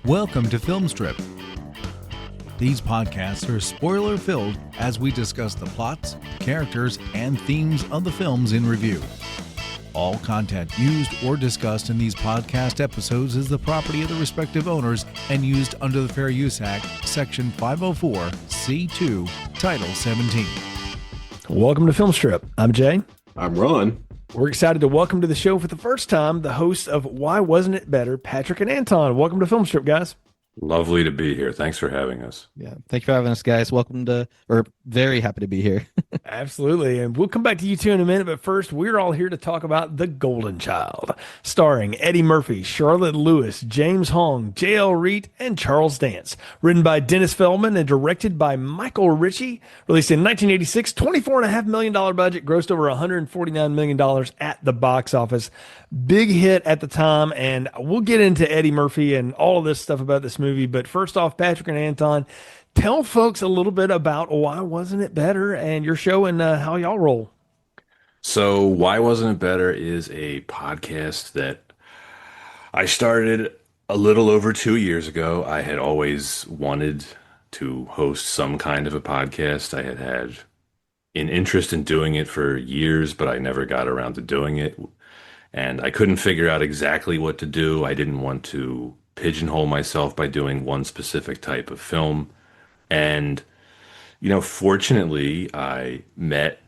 Welcome to Film Strip. These podcasts are spoiler-filled as we discuss the plots, characters, and themes of the films in review. All content used or discussed in these podcast episodes is the property of the respective owners and used under the Fair Use Act, Section 504, C2, Title 17. Welcome to Film Strip. I'm Jay. I'm Ron. We're excited to welcome to the show for the first time the hosts of Why Wasn't It Better, Patrick and Anton. Welcome to Film Strip, guys. Lovely to be here. Thanks for having us. Yeah, thank you for having us, guys. Welcome to, or very happy to be here. Absolutely. And we'll come back to you two in a minute, but first, we're all here to talk about The Golden Child, starring Eddie Murphy, Charlotte Lewis, James Hong, J.L. Reed, and Charles Dance. Written by Dennis Feldman and directed by Michael Ritchie. Released in 1986, $24.5 million budget, grossed over $149 million at the box office. Big hit at the time, and we'll get into Eddie Murphy and all of this stuff about this movie. But first off, Patrick and Anton, tell folks a little bit about Why Wasn't It Better and your show and how y'all roll. So, Why Wasn't It Better is a podcast that I started a little over 2 years ago. I had always wanted to host some kind of a podcast. I had had an interest in doing it for years, but I never got around to doing it. And I couldn't figure out exactly what to do. I didn't want to pigeonhole myself by doing one specific type of film. And, fortunately, I met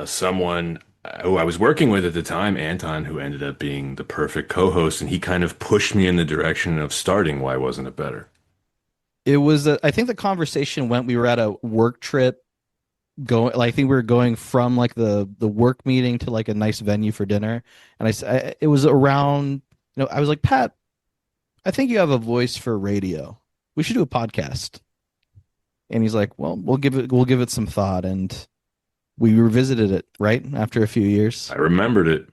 someone who I was working with at the time, Anton, who ended up being the perfect co-host. And he kind of pushed me in the direction of starting Why Wasn't It Better? It was, I think the conversation went, we were at a work trip. I think we were going from like the work meeting to like a nice venue for dinner, and it was around. I was like, Pat, I think you have a voice for radio. We should do a podcast. And he's like, well, we'll give it some thought, and we revisited it right after a few years. I remembered it.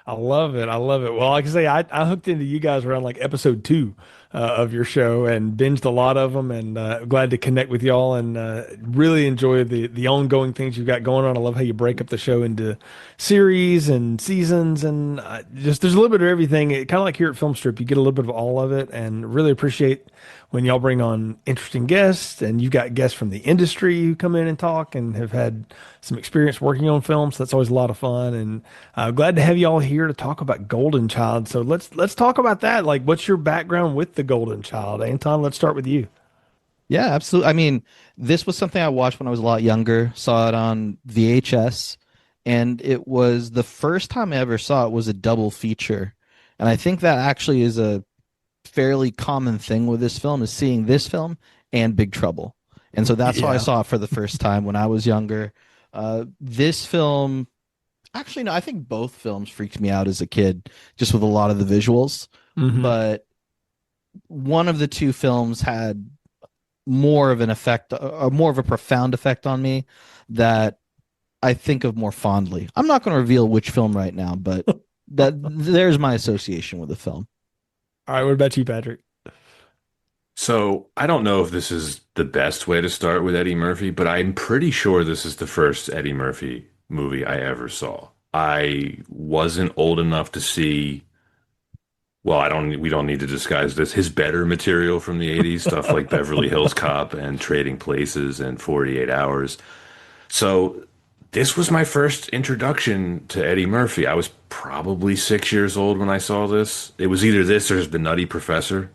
I love it. Well, like I say, I hooked into you guys around like episode 2 of your show and binged a lot of them, and glad to connect with y'all and really enjoy the ongoing things you've got going on. I love how you break up the show into series and seasons, and just there's a little bit of everything. Kind of like here at Film Strip, you get a little bit of all of it, and really appreciate when y'all bring on interesting guests, and you've got guests from the industry who come in and talk and have had some experience working on films. So that's always a lot of fun, and glad to have y'all here to talk about Golden Child. So let's talk about that. Like, what's your background with The Golden Child? Anton, let's start with you. Yeah, absolutely. I mean, this was something I watched when I was a lot younger, saw it on VHS, and it was the first time I ever saw it was a double feature. And I think that actually is a fairly common thing with this film, is seeing this film and Big Trouble. And so that's how I saw it for the first time when I was younger. This film, actually, no, I think both films freaked me out as a kid, just with a lot of the visuals. Mm-hmm. But one of the two films had more of an effect, more of a profound effect on me that I think of more fondly. I'm not going to reveal which film right now, but there's my association with the film. All right, what about you, Patrick? So I don't know if this is the best way to start with Eddie Murphy, but I'm pretty sure this is the first Eddie Murphy movie I ever saw. I wasn't old enough to see, well, we don't need to disguise this, his better material from the 80s, stuff like Beverly Hills Cop and Trading Places and 48 Hours. So this was my first introduction to Eddie Murphy. I was probably 6 years old when I saw this. It was either this or The Nutty Professor,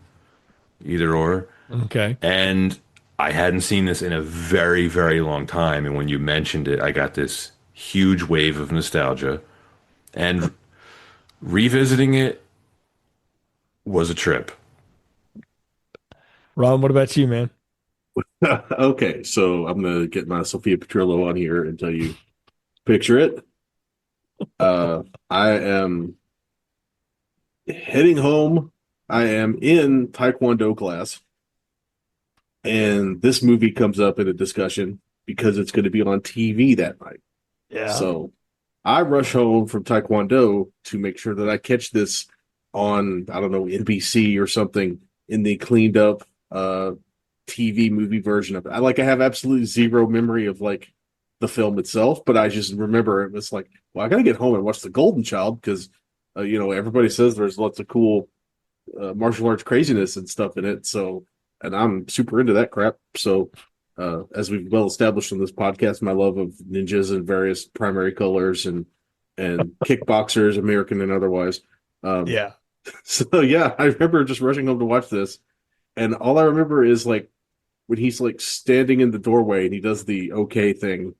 either or. Okay. And I hadn't seen this in a very, very long time. And when you mentioned it, I got this huge wave of nostalgia. And revisiting it was a trip. Ron, what about you, man? Okay, so I'm going to get my Sophia Petrillo on here and tell you, picture it. I am heading home. I am in Taekwondo class. And this movie comes up in a discussion because it's going to be on TV that night. Yeah. So I rush home from Taekwondo to make sure that I catch this on, I don't know, NBC or something in the cleaned up TV movie version of it. I have absolutely zero memory of like the film itself, but I just remember it was like, well, I got to get home and watch The Golden Child because, everybody says there's lots of cool martial arts craziness and stuff in it. So, and I'm super into that crap. So, as we've well established on this podcast, my love of ninjas in various primary colors and kickboxers, American and otherwise. Um, Yeah. so yeah, I remember just rushing home to watch this, and all I remember is like when he's like standing in the doorway and he does the okay thing.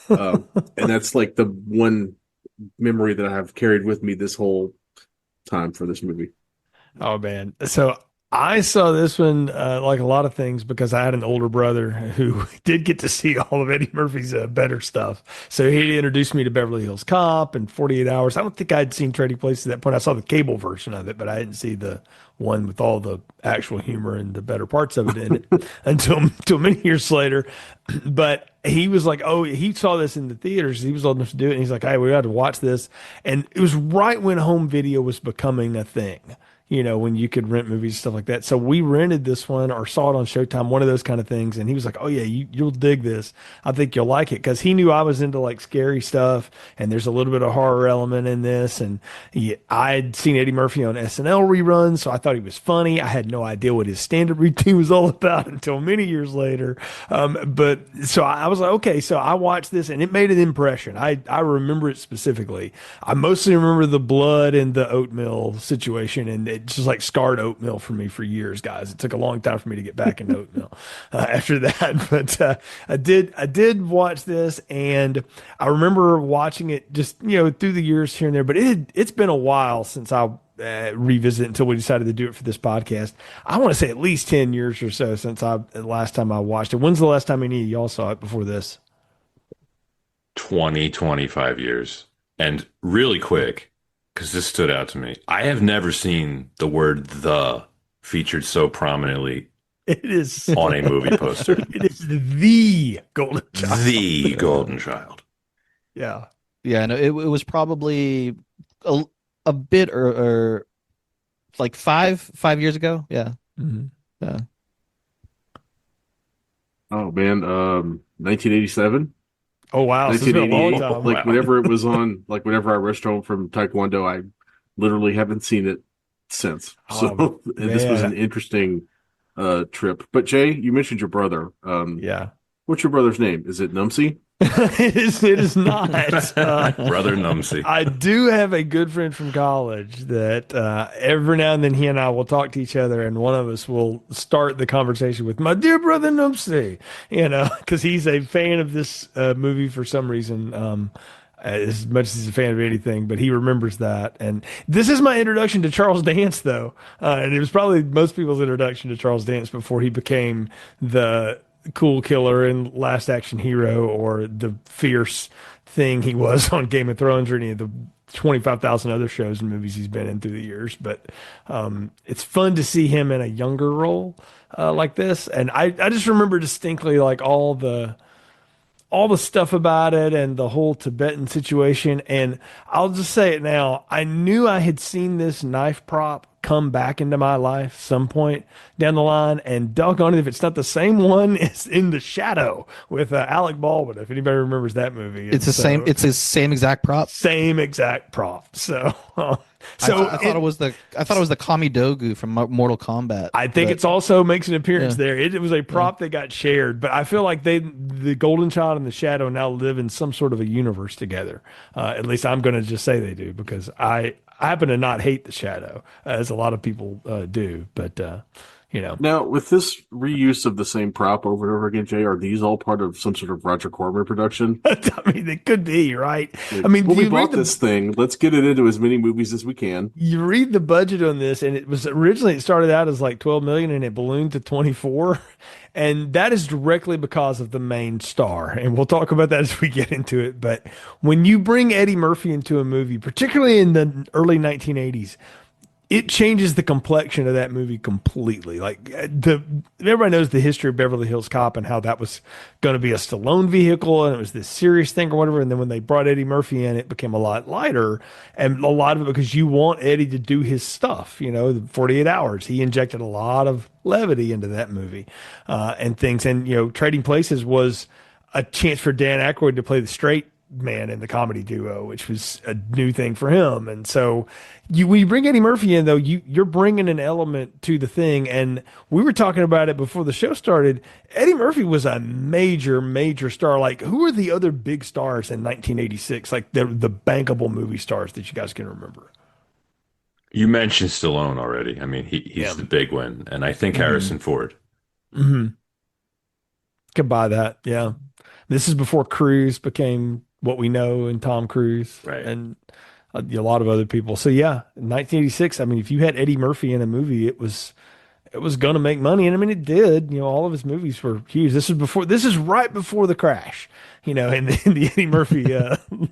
And that's like the one memory that I have carried with me this whole time for this movie. Oh man. So I saw this one like a lot of things because I had an older brother who did get to see all of Eddie Murphy's better stuff. So he introduced me to Beverly Hills Cop and 48 Hours. I don't think I'd seen Trading Places at that point. I saw the cable version of it, but I didn't see the one with all the actual humor and the better parts of it in it until many years later. But he was like, oh, he saw this in the theaters. He was old enough to do it. And he's like, hey, we got to watch this. And it was right when home video was becoming a thing, you know, when you could rent movies and stuff like that. So we rented this one or saw it on Showtime, one of those kind of things. And he was like, oh yeah, you'll dig this. I think you'll like it. Cause he knew I was into like scary stuff and there's a little bit of horror element in this. And I'd seen Eddie Murphy on SNL reruns. So I thought he was funny. I had no idea what his stand-up routine was all about until many years later. But so I was like, okay, so I watched this and it made an impression. I remember it specifically. I mostly remember the blood and the oatmeal situation, and it just like scarred oatmeal for me for years, guys. It took a long time for me to get back into oatmeal after that. But I did watch this, and I remember watching it just, you know, through the years here and there. But it's been a while since I revisit until we decided to do it for this podcast. I want to say at least 10 years or so since last time I watched it. When's the last time any of y'all saw it before this? 20, 25 years. And really quick, because this stood out to me. I have never seen the word "the" featured so prominently It is on a movie poster. it is the Golden Child. The Golden Child. Yeah. Yeah, no, it was probably a bit or like five years ago. Yeah. Mhm. Yeah. Oh man, 1987, Oh wow, so it's been a long 1988. time. Like whenever it was on, like whenever I rushed home from Taekwondo, I literally haven't seen it since. So Oh, and this was man. an interesting trip. But Jay, you mentioned your brother. Yeah. What's your brother's name? Is it Numsy? It is not. Brother Numsy. I do have a good friend from college that every now and then he and I will talk to each other, and one of us will start the conversation with "my dear brother Numsy," you know, because he's a fan of this movie for some reason. As much as he's a fan of anything, but he remembers that. And this is my introduction to Charles Dance, though, and it was probably most people's introduction to Charles Dance before he became the cool killer in Last Action Hero or the fierce thing he was on Game of Thrones or any of the 25,000 other shows and movies he's been in through the years. But it's fun to see him in a younger role like this. And I just remember distinctly like all the stuff about it and the whole Tibetan situation. And I'll just say it now. I knew I had seen this knife prop come back into my life some point down the line. And doggone it, if it's not the same one, it's In the Shadow with Alec Baldwin. If anybody remembers that movie, It's the same. It's the same exact prop. same exact prop. So, I thought it was the Kami Dogu from Mortal Kombat. I think but- it's also makes an appearance Yeah. there. It was a prop that got shared, but I feel like the Golden Child and the Shadow now live in some sort of a universe together. At least I'm going to just say they do because I happen to not hate the Shadow as a lot of people do. But you know, Now, with this reuse of the same prop over and over again, Jay, are these all part of some sort of Roger Corman production? I mean, it could be right. I mean, Well, we you read bought this thing. Let's get it into as many movies as we can. you read the budget on this, and it was originally it started out as like 12 million, and it ballooned to 24, and that is directly because of the main star. And we'll talk about that as we get into it. But when you bring Eddie Murphy into a movie, particularly in the early 1980s, it changes the complexion of that movie completely. Like everybody knows the history of Beverly Hills Cop and how that was going to be a Stallone vehicle and it was this serious thing or whatever. And then when they brought Eddie Murphy in, it became a lot lighter, and a lot of it because you want Eddie to do his stuff. You know, the 48 Hours. He injected a lot of levity into that movie and things. And you know, Trading Places was a chance for Dan Aykroyd to play the straight man in the comedy duo, which was a new thing for him. And so when you bring Eddie Murphy in, though, you're bringing an element to the thing. And we were talking about it before the show started. Eddie Murphy was a major, major star. Like, who are the other big stars in 1986? Like the bankable movie stars that you guys can remember? You mentioned Stallone already. I mean, he's Yeah. the big one, and I think Harrison Ford. Mm-hmm. Could buy that. Yeah. This is before Cruise became what we know, and Tom Cruise, Right. and a lot of other people. So yeah, in 1986. I mean, if you had Eddie Murphy in a movie, it was going to make money, and I mean, it did. You know, all of his movies were huge. This is right before the crash. You know, in the Eddie Murphy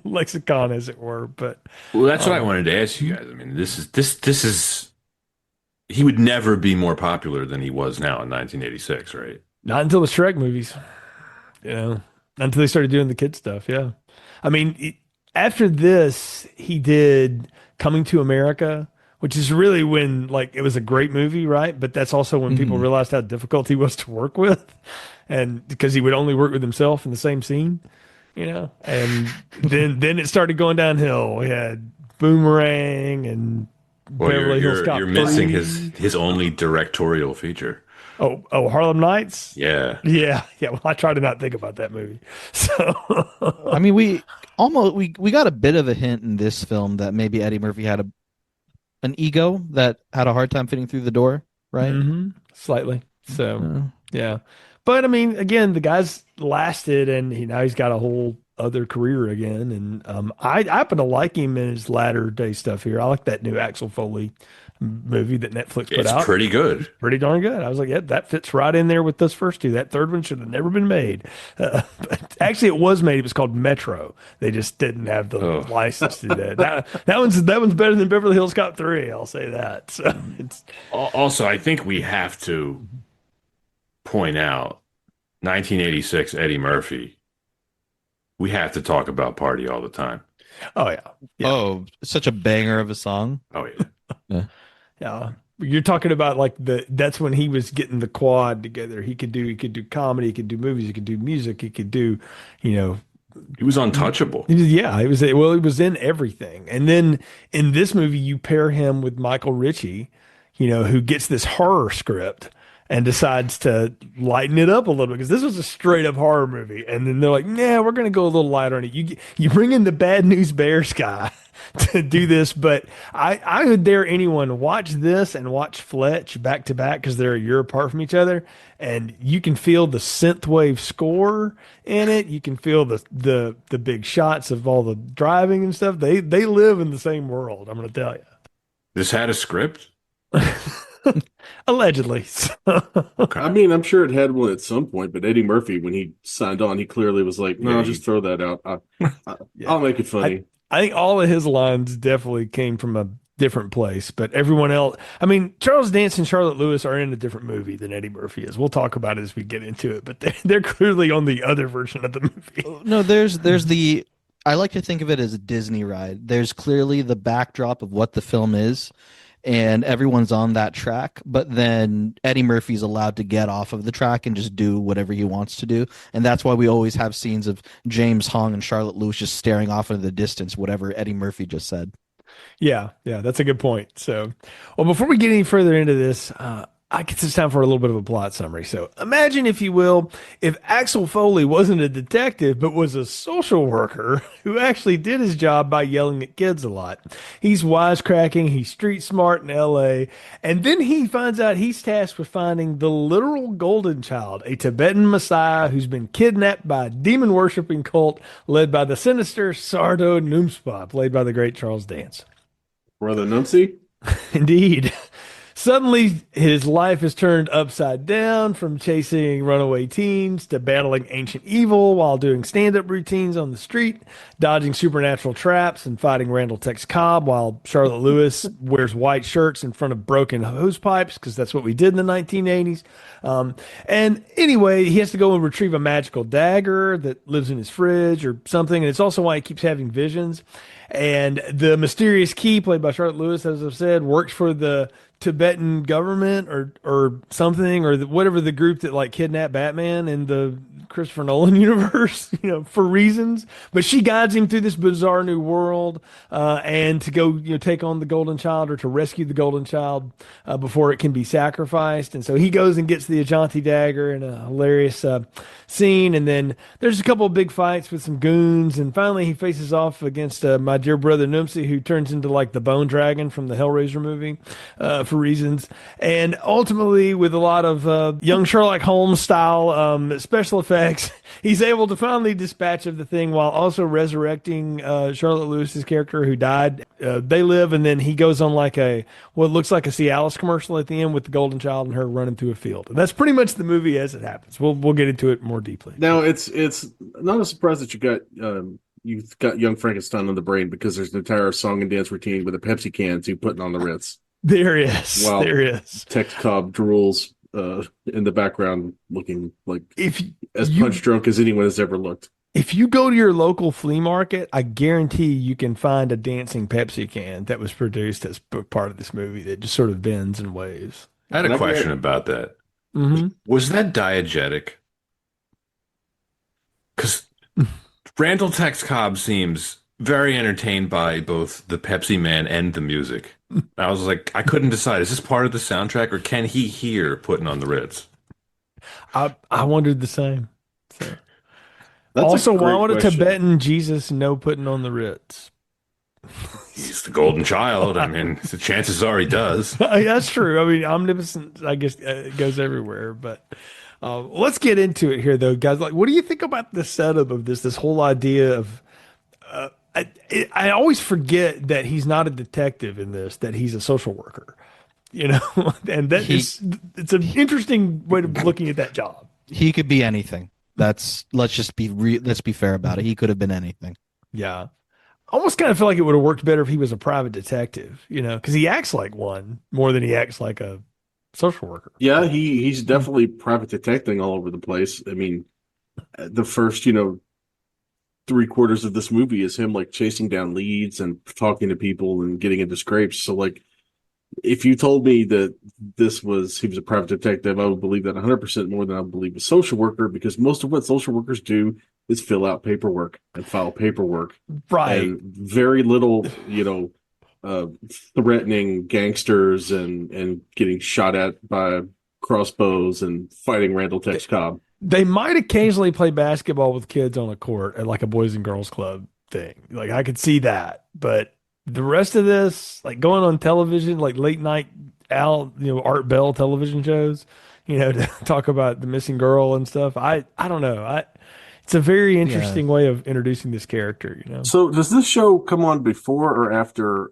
lexicon, as it were. But Well, that's what I wanted to ask you guys. I mean, this is he would never be more popular than he was now in 1986, right? not until the Shrek movies. You know, until they started doing the kid stuff. Yeah. I mean, after this, he did Coming to America, which is really when, like, it was a great movie, right? But that's also when people realized how difficult he was to work with, and because he would only work with himself in the same scene, you know. And then it started going downhill. We had Boomerang and Well, Beverly Hills Cop you're missing 3. his only directorial feature. Oh, Harlem Nights. Yeah. Yeah. Well, I try to not think about that movie. So I mean, we got a bit of a hint in this film that maybe Eddie Murphy had an ego that had a hard time fitting through the door, right? Slightly. So yeah, but I mean, again, the guy's lasted, and now he's got a whole other career again. And I happen to like him in his latter day stuff here. I like that new Axel Foley movie that Netflix put out. It's pretty good. Pretty darn good. I was like, yeah, that fits right in there with those first two. That third one should have never been made. But actually, it was made. It was called Metro. They just didn't have the license to do that. That one's better than Beverly Hills Cop 3. I'll say that. So it's Also, I think we have to point out 1986 Eddie Murphy. We have to talk about Party All the Time. oh yeah. Oh, such a banger of a song. Oh, yeah. Yeah. You're talking about like that's when he was getting the quad together. He could do comedy, he could do movies, he could do music, he could do, you know, He was untouchable. yeah, he was in everything. And then in this movie you pair him with Michael Ritchie, you know, who gets this horror script and decides to lighten it up a little bit, because this was a straight up horror movie. And then they're like, nah, we're going to go a little lighter on it. You bring in the Bad News Bears guy to do this, but I would dare anyone watch this and watch Fletch back to back, because they're a year apart from each other, and you can feel the synthwave score in it. You can feel the big shots of all the driving and stuff. They live in the same world. I'm going to tell you. This had a script? Allegedly. I mean, I'm sure it had one at some point, but Eddie Murphy, when he signed on, he clearly was like, no, Yeah, just throw that out. I'll make it funny. I think all of his lines definitely came from a different place, but everyone else, I mean, Charles Dance and Charlotte Lewis are in a different movie than Eddie Murphy is. We'll talk about it as we get into it, but they're clearly on the other version of the movie. No, there's the I like to think of it as a Disney ride. There's clearly the backdrop of what the film is, and everyone's on that track, but then Eddie Murphy's allowed to get off of the track and just do whatever he wants to do. And that's why we always have scenes of James Hong and Charlotte Lewis just staring off into the distance, whatever Eddie Murphy just said. Yeah, that's a good point. So, well, before we get any further into this, I guess it's time for a little bit of a plot summary. So imagine, if you will, if Axel Foley wasn't a detective, but was a social worker who actually did his job by yelling at kids a lot. He's wisecracking, he's street smart in LA, and then he finds out he's tasked with finding the literal golden child, a Tibetan messiah who's been kidnapped by a demon worshipping cult led by the sinister Sardo Numspa, played by the great Charles Dance. Brother Nuncy? Indeed. Suddenly, his life is turned upside down, from chasing runaway teens to battling ancient evil while doing stand-up routines on the street, dodging supernatural traps, and fighting Randall Tex Cobb while Charlotte Lewis wears white shirts in front of broken hose pipes, because that's what we did in the 1980s. And anyway, he has to go and retrieve a magical dagger that lives in his fridge or something, and it's also why he keeps having visions. And the mysterious key, played by Charlotte Lewis, as I've said, works for the Tibetan government or something, or whatever the group that like kidnapped Batman in the Christopher Nolan universe, for reasons. But she guides him through this bizarre new world, and to go, take on the Golden Child, or to rescue the Golden Child before it can be sacrificed. And so he goes and gets the Ajanti dagger in a hilarious scene. And then there's a couple of big fights with some goons, and finally he faces off against my dear brother Numsi, who turns into like the Bone Dragon from the Hellraiser movie, for reasons. And ultimately, with a lot of young Sherlock Holmes style special effects, he's able to finally dispatch of the thing while also resurrecting Charlotte Lewis's character who died. They live, and then he goes on like what looks like a Cialis commercial at the end with the Golden Child and her running through a field. And that's pretty much the movie as it happens. We'll get into it more deeply. Now, it's not a surprise that you've got Young Frankenstein on the brain, because there's an entire song and dance routine with a Pepsi can to putting on the Ritz. There is. Wow. There is. Tex Cobb drools in the background, looking like as you, punch drunk as anyone has ever looked. If you go to your local flea market, I guarantee you can find a dancing Pepsi can that was produced as part of this movie that just sort of bends and waves. I had a question about that. Mm-hmm. Was that diegetic? Because Randall Tex Cobb seems very entertained by both the Pepsi Man and the music. I was like, I couldn't decide. Is this part of the soundtrack, or can he hear putting on the Ritz? I wondered the same. So. That's also, why would a question. Tibetan Jesus know putting on the Ritz? He's the Golden Child. I mean, the chances are he does. That's true. I mean, omnipotence, I guess, goes everywhere. But let's get into it here, though, guys. Like, what do you think about the setup of this whole idea of? I always forget that he's not a detective in this; that he's a social worker. And it's an interesting way of looking at that job. He could be anything. Let's be fair about it. He could have been anything. Yeah. I almost kind of feel like it would have worked better if he was a private detective, because he acts like one more than he acts like a social worker. Yeah, he's definitely private detecting all over the place. I mean, the first, 3/4 of this movie is him like chasing down leads and talking to people and getting into scrapes. So like, if you told me that he was a private detective, I would believe that 100% more than I would believe a social worker, because most of what social workers do is fill out paperwork and file paperwork. Right. And very little, threatening gangsters and getting shot at by crossbows and fighting Randall Tex Cobb. They might occasionally play basketball with kids on a court at like a Boys and Girls Club thing. Like I could see that, but the rest of this, like going on television, like late night Art Bell television shows, to talk about the missing girl and stuff. I don't know. It's a very interesting way of introducing this character, So does this show come on before or after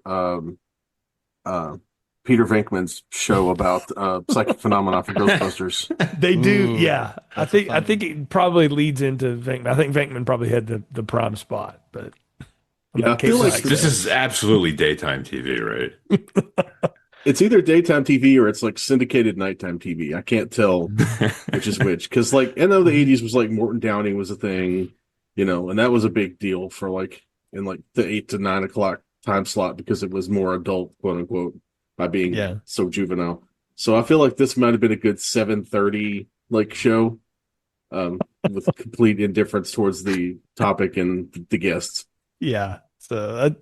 Peter Venkman's show about psychic phenomena for Ghostbusters? They do, Ooh, yeah. I think it probably leads into Venkman. I think Venkman probably had the prime spot, but Yeah, I feel like This is absolutely daytime TV, right? it's either daytime TV or it's like syndicated nighttime TV. I can't tell which is which, because like I know the 80s was like Morton Downey was a thing, and that was a big deal for like in like the 8 to 9 o'clock time slot, because it was more adult, quote unquote, by being so juvenile. So I feel like this might have been a good 7:30 like show, with complete indifference towards the topic and the guests. Yeah. So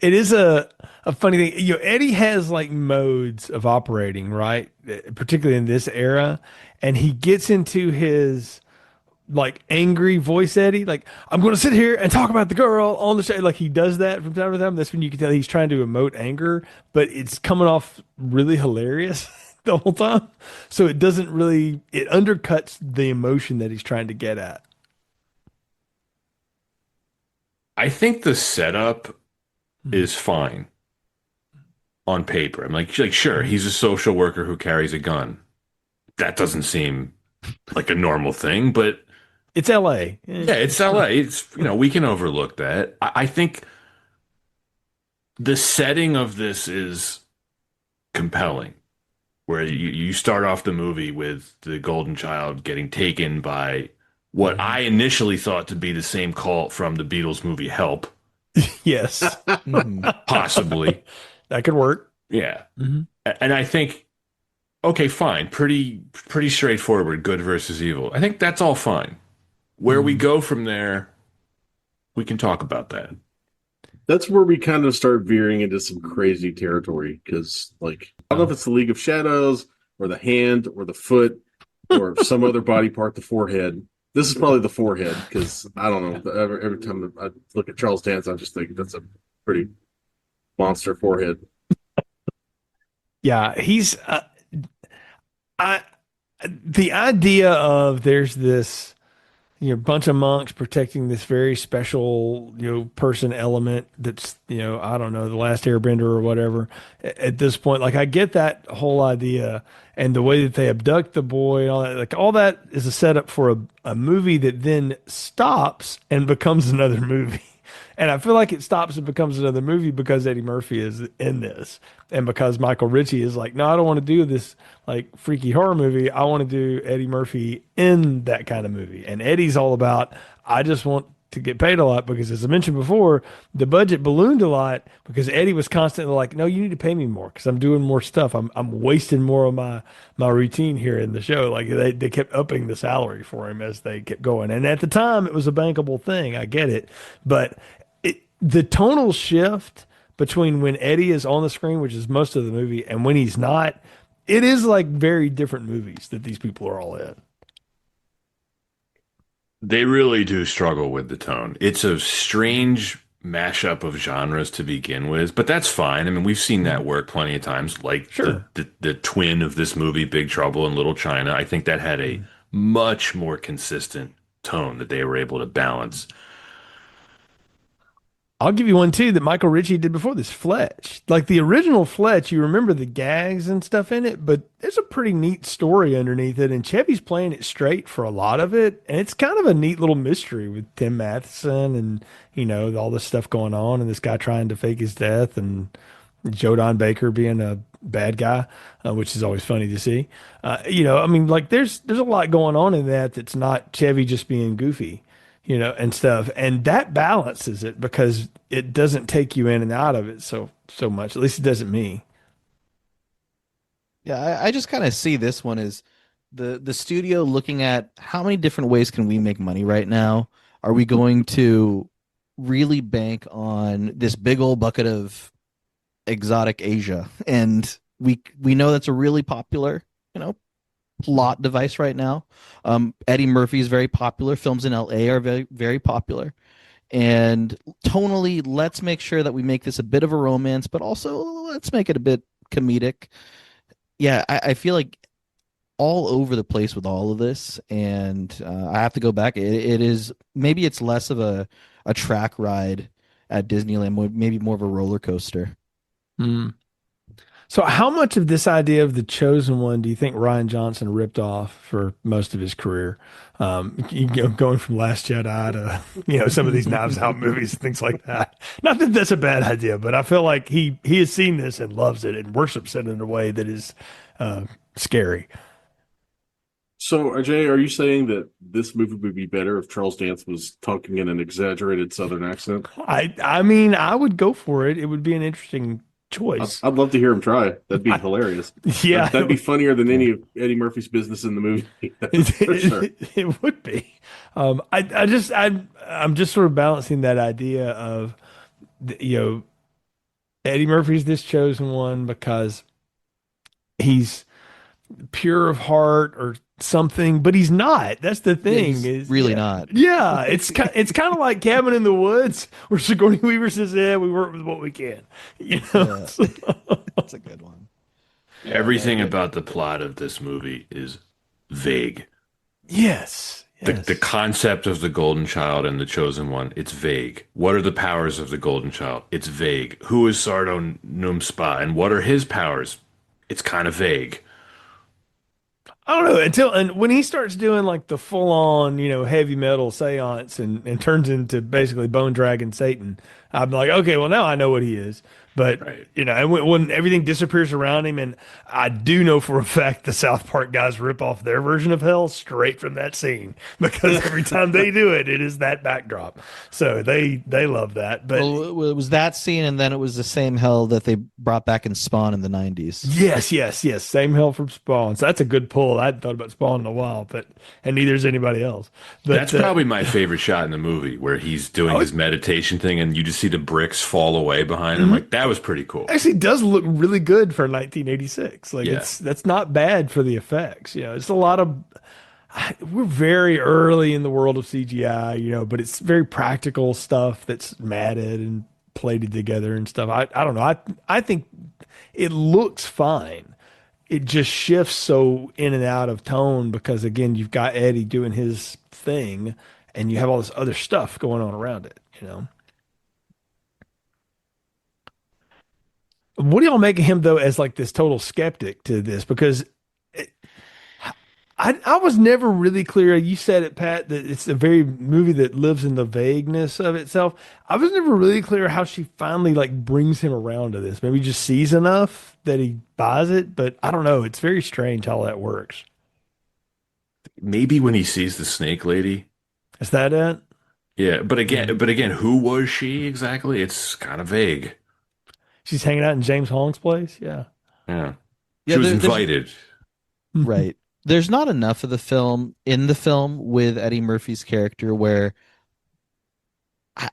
it is a funny thing. Eddie has like modes of operating, right? Particularly in this era. And he gets into his like angry voice Eddie. Like, I'm going to sit here and talk about the girl on the show. Like he does that from time to time. That's when you can tell he's trying to emote anger, but it's coming off really hilarious the whole time. So it undercuts the emotion that he's trying to get at. I think the setup is fine on paper. I'm like sure, he's a social worker who carries a gun. That doesn't seem like a normal thing, but it's LA. Yeah, it's LA. It's, we can overlook that. I think the setting of this is compelling, where you start off the movie with the Golden Child getting taken by what I initially thought to be the same cult from the Beatles movie Help. Yes. Possibly. That could work. Yeah. Mm-hmm. And I think, okay, fine, pretty straightforward, good versus evil. I think that's all fine. Where we Mm. go from there, we can talk about that. That's where we kind of start veering into some crazy territory because, like, I don't know if it's the League of Shadows or the hand or the foot or some other body part, the forehead. This is probably the forehead because I don't know. Every time I look at Charles Dance, I just think that's a pretty monster forehead. Yeah, he's I the idea of there's this bunch of monks protecting this very special person element that's I don't know, the last airbender or whatever. At this point, like, I get that whole idea and the way that they abduct the boy and all that, like all that is a setup for a movie that then stops and becomes another movie. And I feel like it stops and becomes another movie because Eddie Murphy is in this, and because Michael Ritchie is like, no, I don't want to do this like freaky horror movie. I want to do Eddie Murphy in that kind of movie. And Eddie's all about, I just want to get paid a lot because, as I mentioned before, the budget ballooned a lot because Eddie was constantly like, no, you need to pay me more because I'm doing more stuff. I'm wasting more of my routine here in the show. Like they kept upping the salary for him as they kept going. And at the time, it was a bankable thing. I get it, but the tonal shift between when Eddie is on the screen, which is most of the movie, and when he's not, it is like very different movies that these people are all in. They really do struggle with the tone. It's a strange mashup of genres to begin with, but that's fine. I mean, we've seen that work plenty of times, like Sure. the twin of this movie, Big Trouble in Little China. I think that had a much more consistent tone that they were able to balance. I'll give you one too that Michael Ritchie did before this, Fletch. Like the original Fletch, you remember the gags and stuff in it, but there's a pretty neat story underneath it. And Chevy's playing it straight for a lot of it. And it's kind of a neat little mystery with Tim Matheson and, all this stuff going on and this guy trying to fake his death and Joe Don Baker being a bad guy, which is always funny to see. I mean, like there's a lot going on in that that's not Chevy just being goofy, and stuff, and that balances it because it doesn't take you in and out of it so much. At least it doesn't me. Yeah, I just kind of see this one as the studio looking at how many different ways can we make money right now? Are we going to really bank on this big old bucket of exotic Asia? And we know that's a really popular, plot device right now. Eddie Murphy is very popular. Films in LA are very, very popular. And tonally, let's make sure that we make this a bit of a romance, but also let's make it a bit comedic. Yeah, I feel like all over the place with all of this, and I have to go back. It is, maybe it's less of a track ride at Disneyland, maybe more of a roller coaster. Mm. So, how much of this idea of the chosen one do you think Ryan Johnson ripped off for most of his career? Going from Last Jedi to some of these Knives Out movies and things like that. Not that that's a bad idea, but I feel like he has seen this and loves it and worships it in a way that is scary. So, Jay, are you saying that this movie would be better if Charles Dance was talking in an exaggerated Southern accent? I mean, I would go for it. It would be an interesting choice. I'd love to hear him try. That'd be hilarious. Yeah, That'd be funnier than any of Eddie Murphy's business in the movie. For sure. it would be. I'm just sort of balancing that idea of, Eddie Murphy's this chosen one because he's pure of heart or something, but he's not. That's the thing. He's really not. Yeah, it's kind of like Cabin in the Woods, where Sigourney Weaver says, "Yeah, we work with what we can." Yeah. That's a good one. Everything about the plot of this movie is vague. Yes. The concept of the golden child and the chosen one, it's vague. What are the powers of the golden child? It's vague. Who is Sardo Numspa and what are his powers? It's kind of vague. I don't know and when he starts doing like the full on, heavy metal seance and turns into basically Bone Dragon Satan, I'm like, okay, well now I know what he is. But Right. and when everything disappears around him, and I do know for a fact the South Park guys rip off their version of hell straight from that scene because every time they do it, it is that backdrop. So they love that. But Well, it was that scene, and then it was the same hell that they brought back in Spawn in the 90s. yes, same hell from Spawn. So that's a good pull. I hadn't thought about Spawn in a while, and neither's anybody else. But That's probably my favorite shot in the movie where he's doing his meditation thing and you just see the bricks fall away behind him. Like that was pretty cool. actually does look really good for 1986. Like Yeah. that's not bad for the effects. It's a lot of we're very early in the world of CGI, but it's very practical stuff that's matted and plated together and stuff. I don't know. I think it looks fine. It just shifts so in and out of tone because again, you've got Eddie doing his thing and you have all this other stuff going on around it. What do y'all make of him though as like this total skeptic to this? Because I was never really clear. You said it, Pat, that it's a very movie that lives in the vagueness of itself. I was never really clear how she finally like brings him around to this. Maybe he just sees enough that he buys it, but I don't know. It's very strange how that works. Maybe when he sees the snake lady. Is that it? Yeah, but again, who was she exactly? It's kind of vague. She's hanging out in James Hong's place. Yeah. Yeah. Yeah, She was there's- invited. Right. There's not enough of the film in the film with Eddie Murphy's character where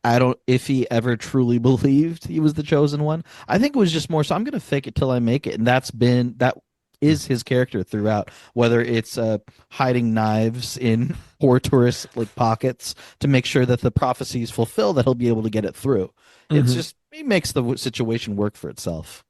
I don't if he ever truly believed he was the chosen one. I think it was just more so I'm gonna fake it till I make it, and that is his character throughout, whether it's hiding knives in poor tourist like pockets to make sure that the prophecy is fulfilled, that he'll be able to get it through. It's just he makes the situation work for itself.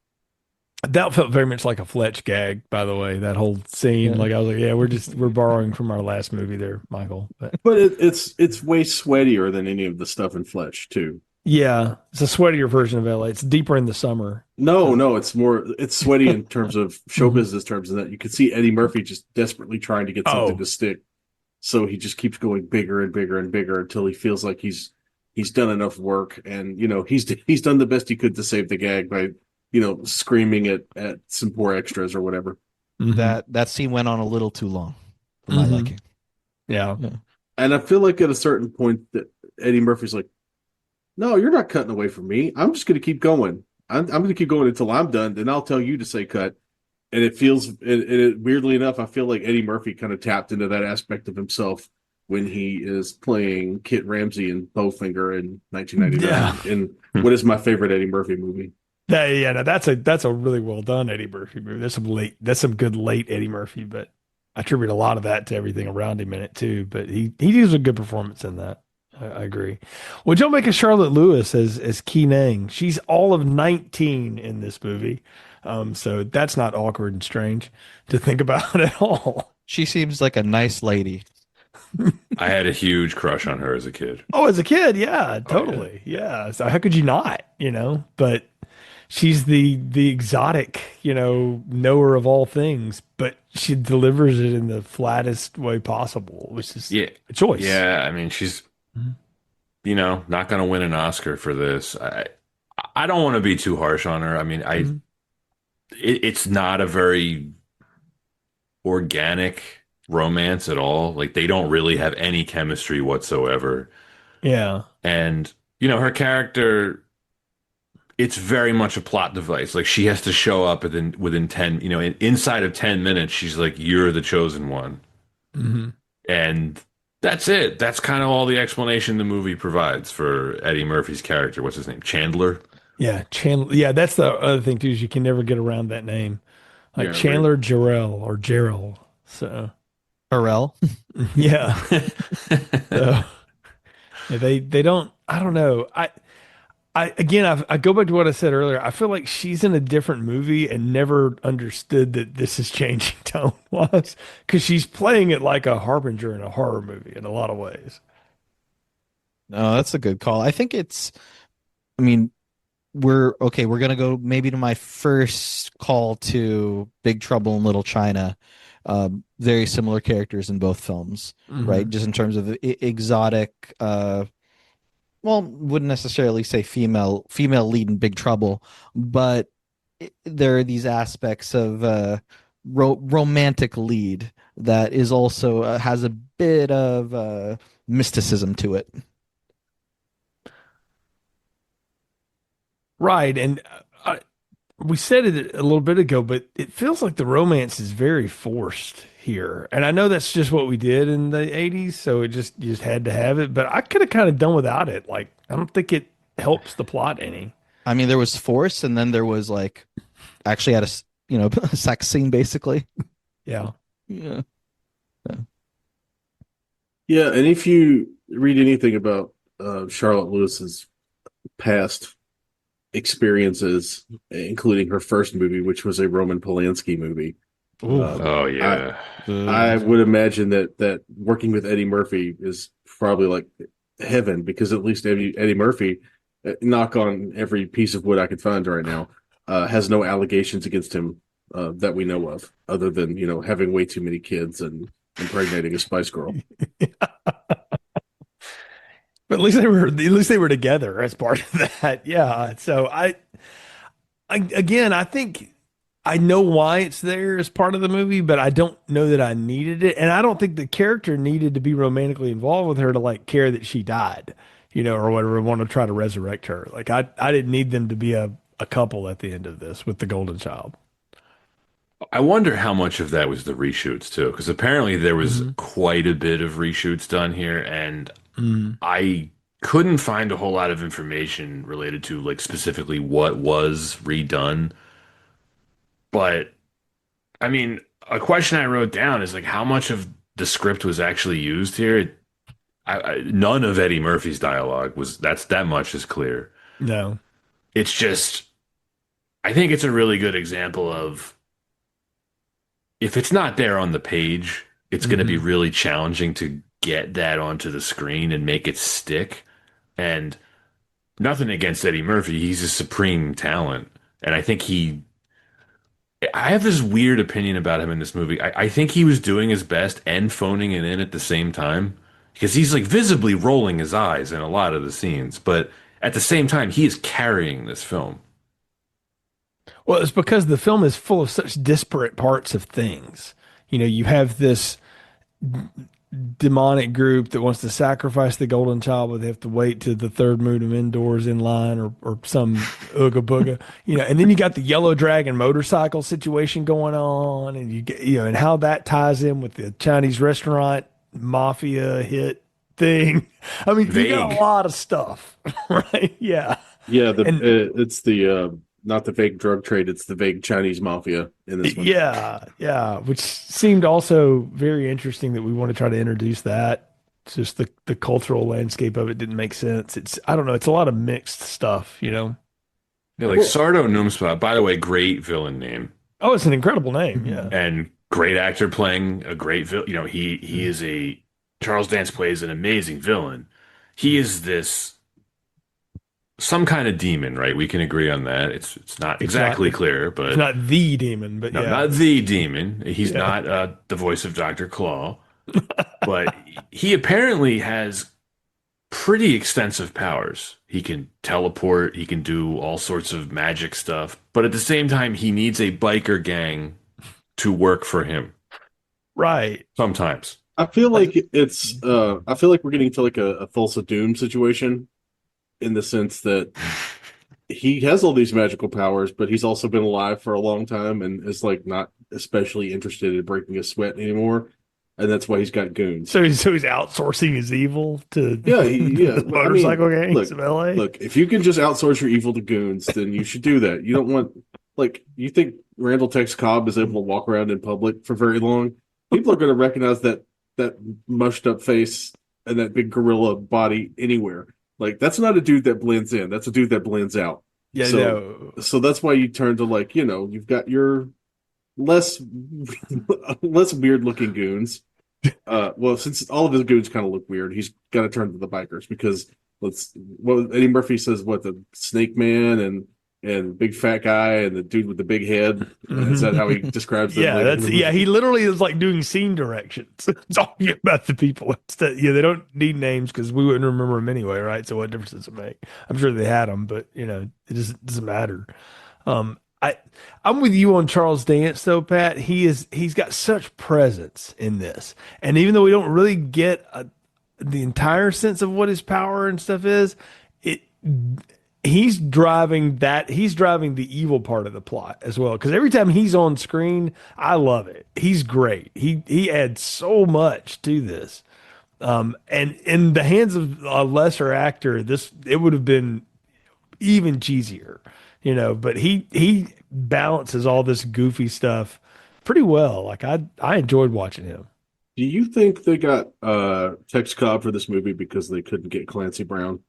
That felt very much like a Fletch gag, by the way, that whole scene. Yeah. Like I was like, yeah, we're borrowing from our last movie there, Michael. But But it's way sweatier than any of the stuff in Fletch too. yeah, it's a sweatier version of LA. It's deeper in the summer. No, it's sweaty in terms of show business terms, and that you can see Eddie Murphy just desperately trying to get something to stick. So he just keeps going bigger and bigger and bigger until he feels like he's done enough work, and he's done the best he could to save the gag by screaming at some poor extras or whatever. That scene went on a little too long for my liking. Yeah. And I feel like at a certain point that Eddie Murphy's like, no, you're not cutting away from me. I'm just going to keep going. I'm going to keep going until I'm done. Then I'll tell you to say cut. And it weirdly enough, I feel like Eddie Murphy kind of tapped into that aspect of himself when he is playing Kit Ramsey in Bowfinger in 1999. In what is my favorite Eddie Murphy movie. No, that's a really well done Eddie Murphy movie. That's some good late Eddie Murphy, but I attribute a lot of that to everything around him in it too. But he gives a good performance in that. I agree. Would y'all make a Charlotte Lewis as Key Nang? She's all of 19 in this movie. So that's not awkward and strange to think about at all. She seems like a nice lady. I had a huge crush on her as a kid. Oh, as a kid, yeah, totally. Yeah. So how could you not, But she's the exotic, knower of all things, but she delivers it in the flattest way possible, which is a choice. Yeah, I mean, she's not going to win an Oscar for this. I don't want to be too harsh on her. I mean, it's not a very organic romance at all. Like they don't really have any chemistry whatsoever. Yeah. And her character, it's very much a plot device. Like she has to show up within 10, inside of 10 minutes, she's like, you're the chosen one. Mm-hmm. And that's it. That's kind of all the explanation the movie provides for Eddie Murphy's character. What's his name? Chandler? Yeah. Chandler. Yeah. That's the other thing too, is you can never get around that name. Like Yeah, Chandler Jarrell or Gerald. So Pharrell. yeah. So, yeah, they don't, I don't know. I go back to what I said earlier. I feel like she's in a different movie and never understood that this is changing tone wise because she's playing it like a harbinger in a horror movie in a lot of ways. No, that's a good call. I think I mean, we're going to go maybe to my first call to Big Trouble in Little China. Very similar characters in both films, right? Just in terms of exotic, well, wouldn't necessarily say female lead in Big Trouble, but there are these aspects of romantic lead that is also has a bit of mysticism to it. Right. And we said it a little bit ago, but it feels like the romance is very forced here. And I know that's just what we did in the 80s, so you just had to have it, but I could have kind of done without it. Like, I don't think it helps the plot any. I mean, there was force, and then there was like actually had a sex scene basically. Yeah. Yeah. Yeah, and if you read anything about Charlotte Lewis's past experiences, including her first movie, which was a Roman Polanski movie, Ooh. Oh yeah. I would imagine that working with Eddie Murphy is probably like heaven, because at least Eddie Murphy, knock on every piece of wood I could find right now, has no allegations against him that we know of, other than having way too many kids and impregnating a Spice Girl. But at least they were together as part of that. Yeah. So I think I know why it's there as part of the movie, but I don't know that I needed it. And I don't think the character needed to be romantically involved with her to like care that she died, or whatever, want to try to resurrect her. Like I didn't need them to be a couple at the end of this with the golden child. I wonder how much of that was the reshoots too, because apparently there was Mhm. quite a bit of reshoots done here, and Mm. I couldn't find a whole lot of information related to like specifically what was redone. But I mean, a question I wrote down is like how much of the script was actually used here. None of Eddie Murphy's dialogue was that much is clear. No. It's just I think it's a really good example of if it's not there on the page, it's going to be Mhm. really challenging to get that onto the screen and make it stick. And nothing against Eddie Murphy, he's a supreme talent. And I have this weird opinion about him in this movie. I think he was doing his best and phoning it in at the same time because he's like visibly rolling his eyes in a lot of the scenes. But at the same time, he is carrying this film. Well, it's because the film is full of such disparate parts of things. You have this demonic group that wants to sacrifice the golden child, but they have to wait to the third moon of indoors in line or some ooga booga, and then you got the yellow dragon motorcycle situation going on, and you get, and how that ties in with the Chinese restaurant mafia hit thing. I mean, you got a Vague. lot of stuff, right? Yeah. Yeah, And it's the not the vague drug trade, it's the vague Chinese mafia in this one. yeah, which seemed also very interesting that we want to try to introduce that. It's just the cultural landscape of it didn't make sense. I don't know, it's a lot of mixed stuff. Yeah, like Sardo Numspa, by the way, great villain name. Oh, it's an incredible name. Yeah. And great actor playing a great villain. He is a Charles Dance plays an amazing villain. He is this some kind of demon, right? We can agree on that. It's not exactly clear, but It's not the demon, but no, yeah. not the demon. He's Yeah. not the voice of Dr. Claw, but he apparently has pretty extensive powers. He can teleport, he can do all sorts of magic stuff, but at the same time, he needs a biker gang to work for him Right. sometimes. I feel like I feel like we're getting to like a Thulsa Doom situation, in the sense that he has all these magical powers, but he's also been alive for a long time and is like not especially interested in breaking a sweat anymore, and that's why he's got goons. So he's outsourcing his evil to Yeah, the motorcycle gangs look, of LA. look, if you can just outsource your evil to goons, then you should do that. You don't want, like, you think Randall Tex Cobb is able to walk around in public for very long? People are going to recognize that mushed up face and that big gorilla body anywhere. Like, that's not a dude that blends in. That's a dude that blends out. Yeah, So, no. so that's why you turn to, like, you've got your less less weird looking goons. Well, since all of his goons kind of look weird, he's got to turn to the bikers because Eddie Murphy says, what, the Snake Man and and big fat guy and the dude with the big head. Is that how he describes them? Yeah, later in the movie? he literally is like doing scene directions. It's all about the people. They don't need names because we wouldn't remember them anyway, right? So what difference does it make? I'm sure they had them, but it doesn't matter. Um, I'm with you on Charles Dance though, Pat. He's got such presence in this, and even though we don't really get the entire sense of what his power and stuff is, it he's driving the evil part of the plot as well. Because every time he's on screen, I love it. He's great. He adds so much to this. And in the hands of a lesser actor, it would have been even cheesier, but he balances all this goofy stuff pretty well. Like I enjoyed watching him. Do you think they got Tex Cobb for this movie because they couldn't get Clancy Brown?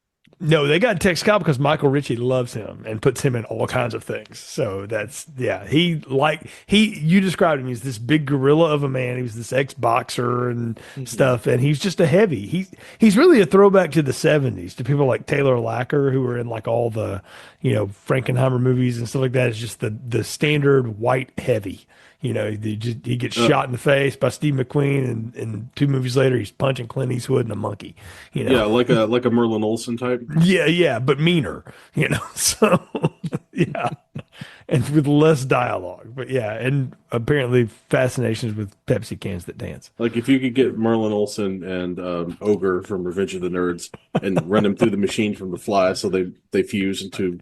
No, they got Tex Cobb because Michael Ritchie loves him and puts him in all kinds of things. So you described him as this big gorilla of a man. He was this ex-boxer and stuff, and he's just a heavy. He's really a throwback to the 70s, to people like Taylor Lacker, who were in like all the, Frankenheimer movies and stuff like that. It's just the standard white heavy. He gets shot in the face by Steve McQueen, and 2 movies later he's punching Clint Eastwood and a monkey. Yeah, like a Merlin Olsen type. Yeah, but meaner. So yeah, and with less dialogue. But yeah, and apparently fascinations with Pepsi cans that dance. Like if you could get Merlin Olsen and Ogre from Revenge of the Nerds and run them through the machine from The Fly, so they fuse into.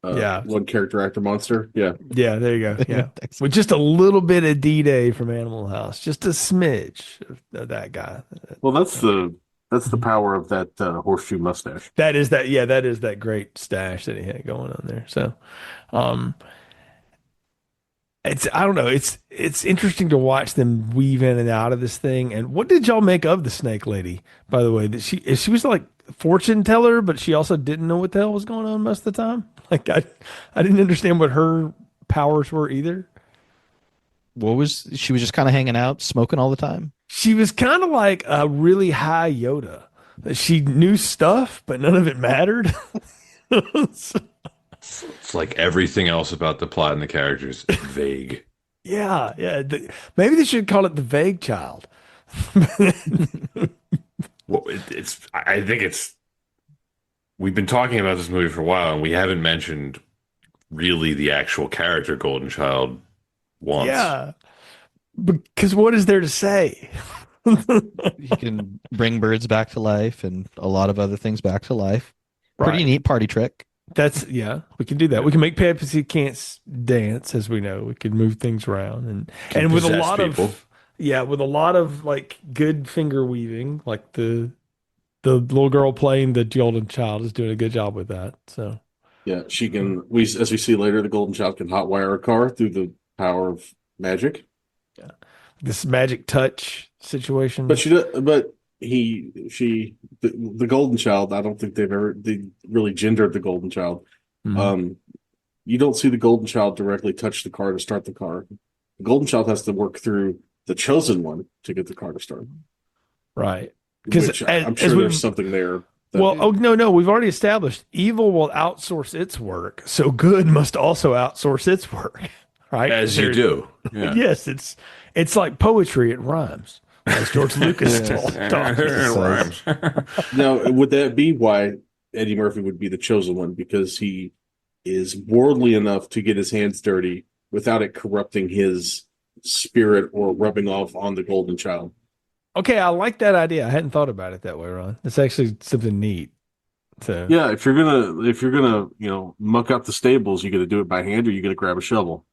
One character actor monster. Yeah. There you go. Yeah. With just a little bit of D-Day from Animal House, just a smidge of that guy. Well, that's the power of that horseshoe mustache. That is that great stash that he had going on there. So, I don't know. It's interesting to watch them weave in and out of this thing. And what did y'all make of the snake lady, by the way? That she was like fortune teller, but she also didn't know what the hell was going on most of the time. Like I didn't understand what her powers were either. She was just kind of hanging out, smoking all the time? She was kind of like a really high Yoda. She knew stuff, but none of it mattered. It's like everything else about the plot and the characters vague. Yeah. Maybe they should call it the Vague Child. Well, I think we've been talking about this movie for a while, and we haven't mentioned really the actual character Golden Child once. Yeah, because what is there to say? He can bring birds back to life and a lot of other things back to life. Pretty neat party trick. We can do that. We can make Pepsi Cans dance, as we know. We can move things around and with a lot with a lot of like good finger weaving, like the little girl playing the Golden Child is doing a good job with that. So yeah, she can. As we see later, the Golden Child can hotwire a car through the power of magic. Yeah, this magic touch situation. But the Golden Child. I don't think they really gendered the Golden Child. Mm-hmm. You don't see the Golden Child directly touch the car to start the car. The Golden Child has to work through the Chosen One to get the car to start. Right. Because I'm sure there's something there. No, we've already established evil will outsource its work, so good must also outsource its work, right? As you do. Yeah. Yes, it's like poetry, it rhymes, as George Lucas taught. It rhymes. Now, would that be why Eddie Murphy would be the chosen one? Because he is worldly enough to get his hands dirty without it corrupting his spirit or rubbing off on the Golden Child. Okay, I like that idea. I hadn't thought about it that way, Ron. It's actually something neat. So yeah, if you're gonna muck up the stables, you got to do it by hand, or you got to grab a shovel.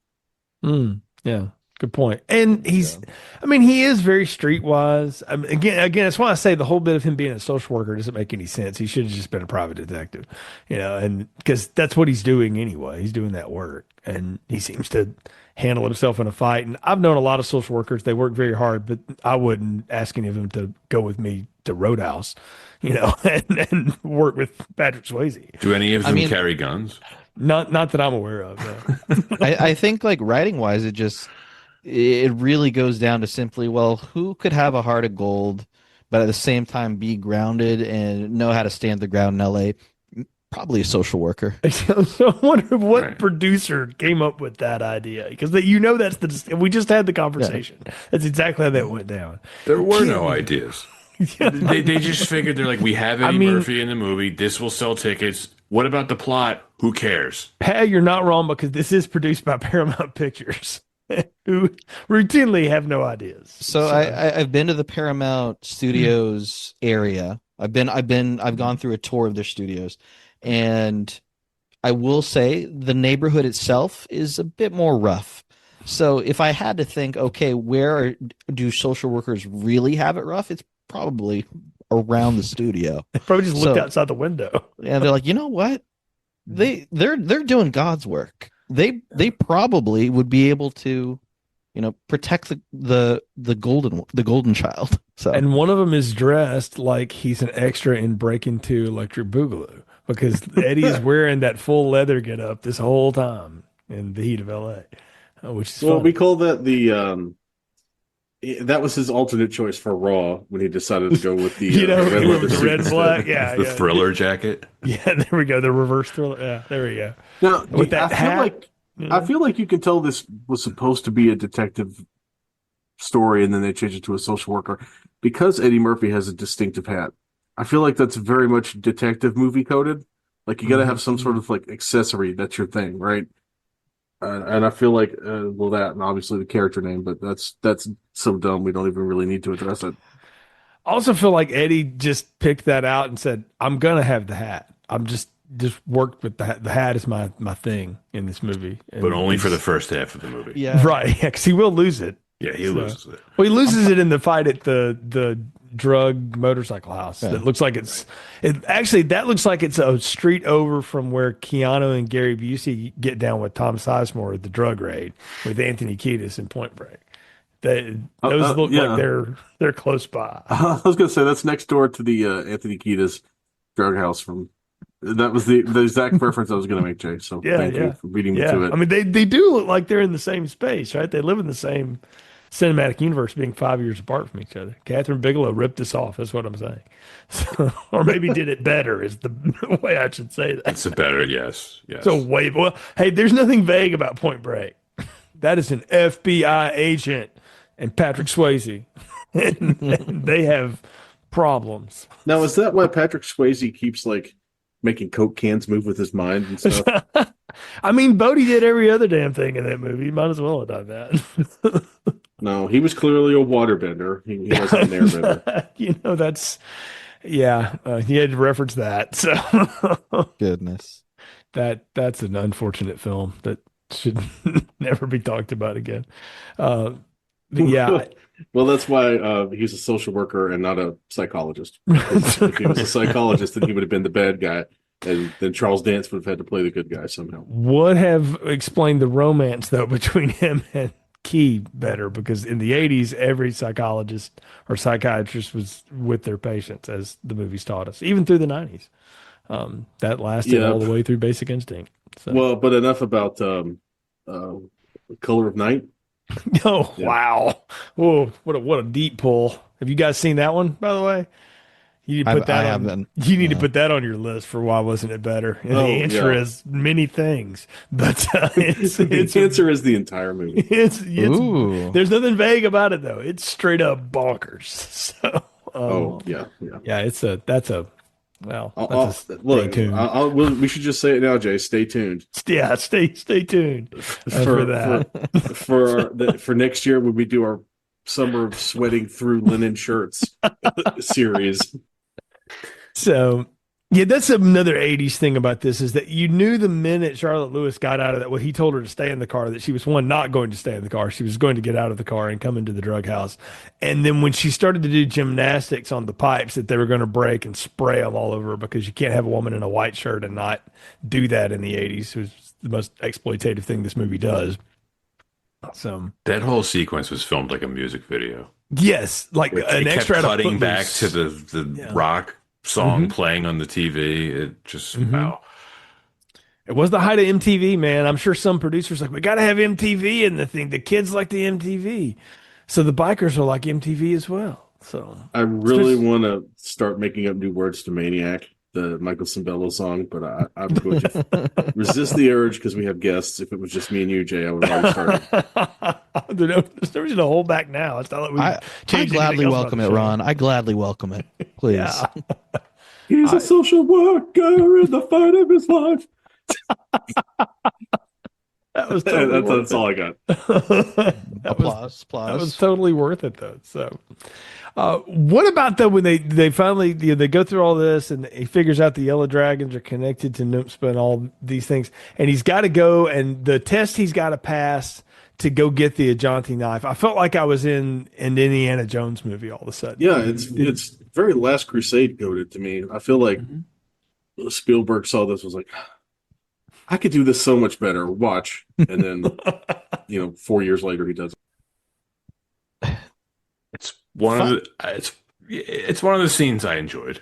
Yeah, good point. And he is very streetwise. Again, that's why I say the whole bit of him being a social worker doesn't make any sense. He should have just been a private detective, and because that's what he's doing anyway. He's doing that work, and he seems to handle himself in a fight. And I've known a lot of social workers. They work very hard, but I wouldn't ask any of them to go with me to Roadhouse, and work with Patrick Swayze. Do any of them carry guns? Not that I'm aware of. No. I think like writing wise, it really goes down to simply, well, who could have a heart of gold, but at the same time be grounded and know how to stand the ground in LA? Probably a social worker. So I wonder what Right. producer came up with that idea, because that's we just had the conversation. That's exactly how that went down. There were no Kid- ideas. They just figured they're like, we have Eddie Murphy in the movie. This will sell tickets. What about the plot? Who cares? Pat, you're not wrong, because this is produced by Paramount Pictures, who routinely have no ideas. So I've been to the Paramount Studios area. I've gone through a tour of their studios, and I will say the neighborhood itself is a bit more rough. So if I had to think, okay, where do social workers really have it rough? It's probably around the studio. They probably just looked outside the window. And they're like, you know what? They're doing God's work. They probably would be able to, protect the golden child. So And one of them is dressed like he's an extra in Breaking 2 Electric Boogaloo, because Eddie is wearing that full leather getup this whole time in the heat of LA, which is Well, funny. we call that that was his alternate choice for Raw when he decided to go with the he went leather with the suit red and instead. black. Yeah, The yeah. Thriller jacket. Yeah, there we go. The reverse thriller. Yeah, there we go. Now, With that hat. I feel like you can tell this was supposed to be a detective story, and then they changed it to a social worker because Eddie Murphy has a distinctive hat. I feel like that's very much detective movie coded. Like you got to have some sort of like accessory that's your thing, right? And I feel like that, and obviously the character name, but that's so dumb we don't even really need to address it. I also feel like Eddie just picked that out and said, "I'm gonna have the hat. I'm just worked with the hat. The hat is my thing in this movie, and But only for the first half of the movie. yeah, right, yeah, because he will lose it. Yeah, he loses it. Well, he loses it in the fight at the drug motorcycle house. Yeah. That looks like that looks like it's a street over from where Keanu and Gary Busey get down with Tom Sizemore at the drug raid with Anthony Kiedis in Point Break. Those look yeah. like they're close by. I was going to say that's next door to the Anthony Kiedis drug house from. That was the exact reference I was going to make, Jay. So thank you for beating me to it. I mean, they do look like they're in the same space, right? They live in the same cinematic universe, being 5 years apart from each other. Catherine Bigelow ripped this off. That's what I'm saying. So, or maybe did it better is the way I should say that. It's a better, yes. So well, hey, there's nothing vague about Point Break. That is an FBI agent and Patrick Swayze, and they have problems. Now, is that why Patrick Swayze keeps like making Coke cans move with his mind and stuff? I mean, Bodie did every other damn thing in that movie. Might as well have done that. No, he was clearly a waterbender. He wasn't an airbender. That's, he had to reference that. So goodness. that's an unfortunate film that should never be talked about again. But yeah. Well, that's why he's a social worker and not a psychologist. If he was a psychologist, then he would have been the bad guy, and then Charles Dance would have had to play the good guy somehow. Would have explained the romance, though, between him and Key better, because in the 80s, every psychologist or psychiatrist was with their patients, as the movies taught us, even through the 90s. That lasted all the way through Basic Instinct. So. Well, but enough about Color of Night. Oh, yeah. Wow. Oh, what a deep pull. Have you guys seen that one, by the way? You need to put that on. You need to put that on your list for why wasn't it better? And the answer is many things, but the answer is the entire movie. There's nothing vague about it though. It's straight up bonkers. So, stay tuned. We should just say it now, Jay. Stay tuned. Yeah, stay tuned for that. For next year when we do our Summer of Sweating Through Linen Shirts series. So, yeah, that's another 80s thing about this, is that you knew the minute Charlotte Lewis got out of that, well, he told her to stay in the car, that she was not going to stay in the car. She was going to get out of the car and come into the drug house. And then when she started to do gymnastics on the pipes, that they were going to break and spray them all over her, because you can't have a woman in a white shirt and not do that in the 80s. It was the most exploitative thing this movie does. So that whole sequence was filmed like a music video. Yes, like an extra cutting back to the rock song playing on the TV. It just wow. It was the height of MTV, man. I'm sure some producers like, we got to have MTV in the thing. The kids like the MTV, so the bikers are like MTV as well. So I really want to start making up new words to Maniac. the Michael Cimbello song, but I'm going to resist the urge because we have guests. If it was just me and you, Jay, I would have already started. There's no reason to hold back now. It's not like we I changed gladly anything else welcome about it, the show. Ron. I gladly welcome it. Please. Yeah. He's a social worker in the fight of his life. That was totally worth That's all I got. Applause. That was totally worth it, though. So, what about though when they finally they go through all this and he figures out the yellow dragons are connected to Noomspa and all these things, and he's got to go and the test he's got to pass to go get the Ajanti knife. I felt like I was in an Indiana Jones movie all of a sudden. Yeah, it's very Last Crusade coded to me. I feel like Spielberg saw this, was like, I could do this so much better. Watch, and then 4 years later he does it. It's one of the scenes I enjoyed.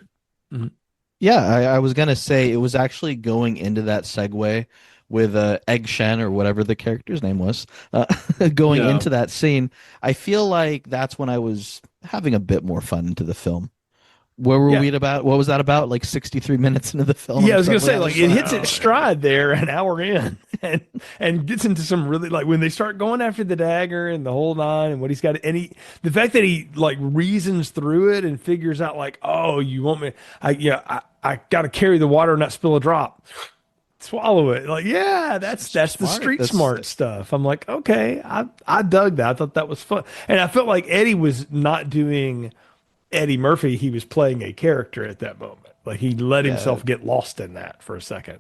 Yeah, I was gonna say it was actually going into that segue with Egg Shen or whatever the character's name was, going Yeah. into that scene. I feel like that's when I was having a bit more fun into the film. Where were we at about? What was that about? Like 63 minutes into the film? Yeah, I was gonna say Suddenly like it was hits its stride there an hour in, and gets into some really like when they start going after the dagger and the whole nine and what he's got, and the fact that he like reasons through it and figures out like, oh, you want me? I got to carry the water and not spill a drop. Swallow it. Like, yeah, that's the street smart stuff. I'm like, okay, I dug that. I thought that was fun, and I felt like Eddie was not doing Eddie Murphy. He was playing a character at that moment. Like he let himself get lost in that for a second.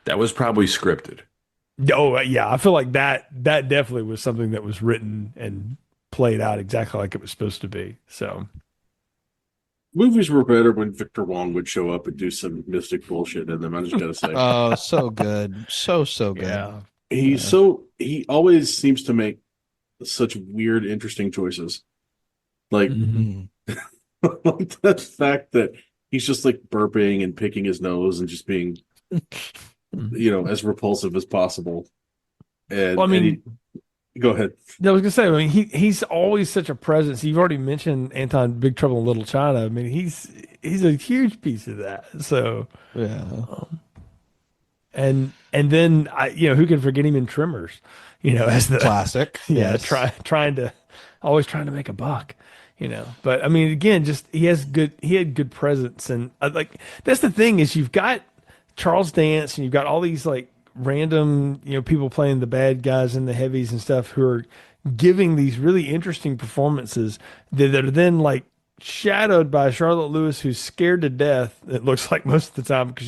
That was probably scripted. Oh yeah, I feel like that definitely was something that was written and played out exactly like it was supposed to be. So Movies were better when Victor Wong would show up and do some mystic bullshit in them. I just gotta say, Oh, so good, so good. yeah, he always seems to make such weird, interesting choices. Like, Mhm. like the fact that he's just like burping and picking his nose and just being, as repulsive as possible. And, Well, I mean, go ahead. I was gonna say, I mean, he's always such a presence. You've already mentioned Anton, Big Trouble in Little China. I mean, he's a huge piece of that. So Yeah. and then who can forget him in Tremors? As the Classic. yeah, Yes. always trying to make a buck. But I mean, again, just he had good presence, and like that's the thing is you've got Charles Dance and you've got all these like random people playing the bad guys and the heavies and stuff who are giving these really interesting performances that are then like shadowed by Charlotte Lewis, who's scared to death. It looks like most of the time because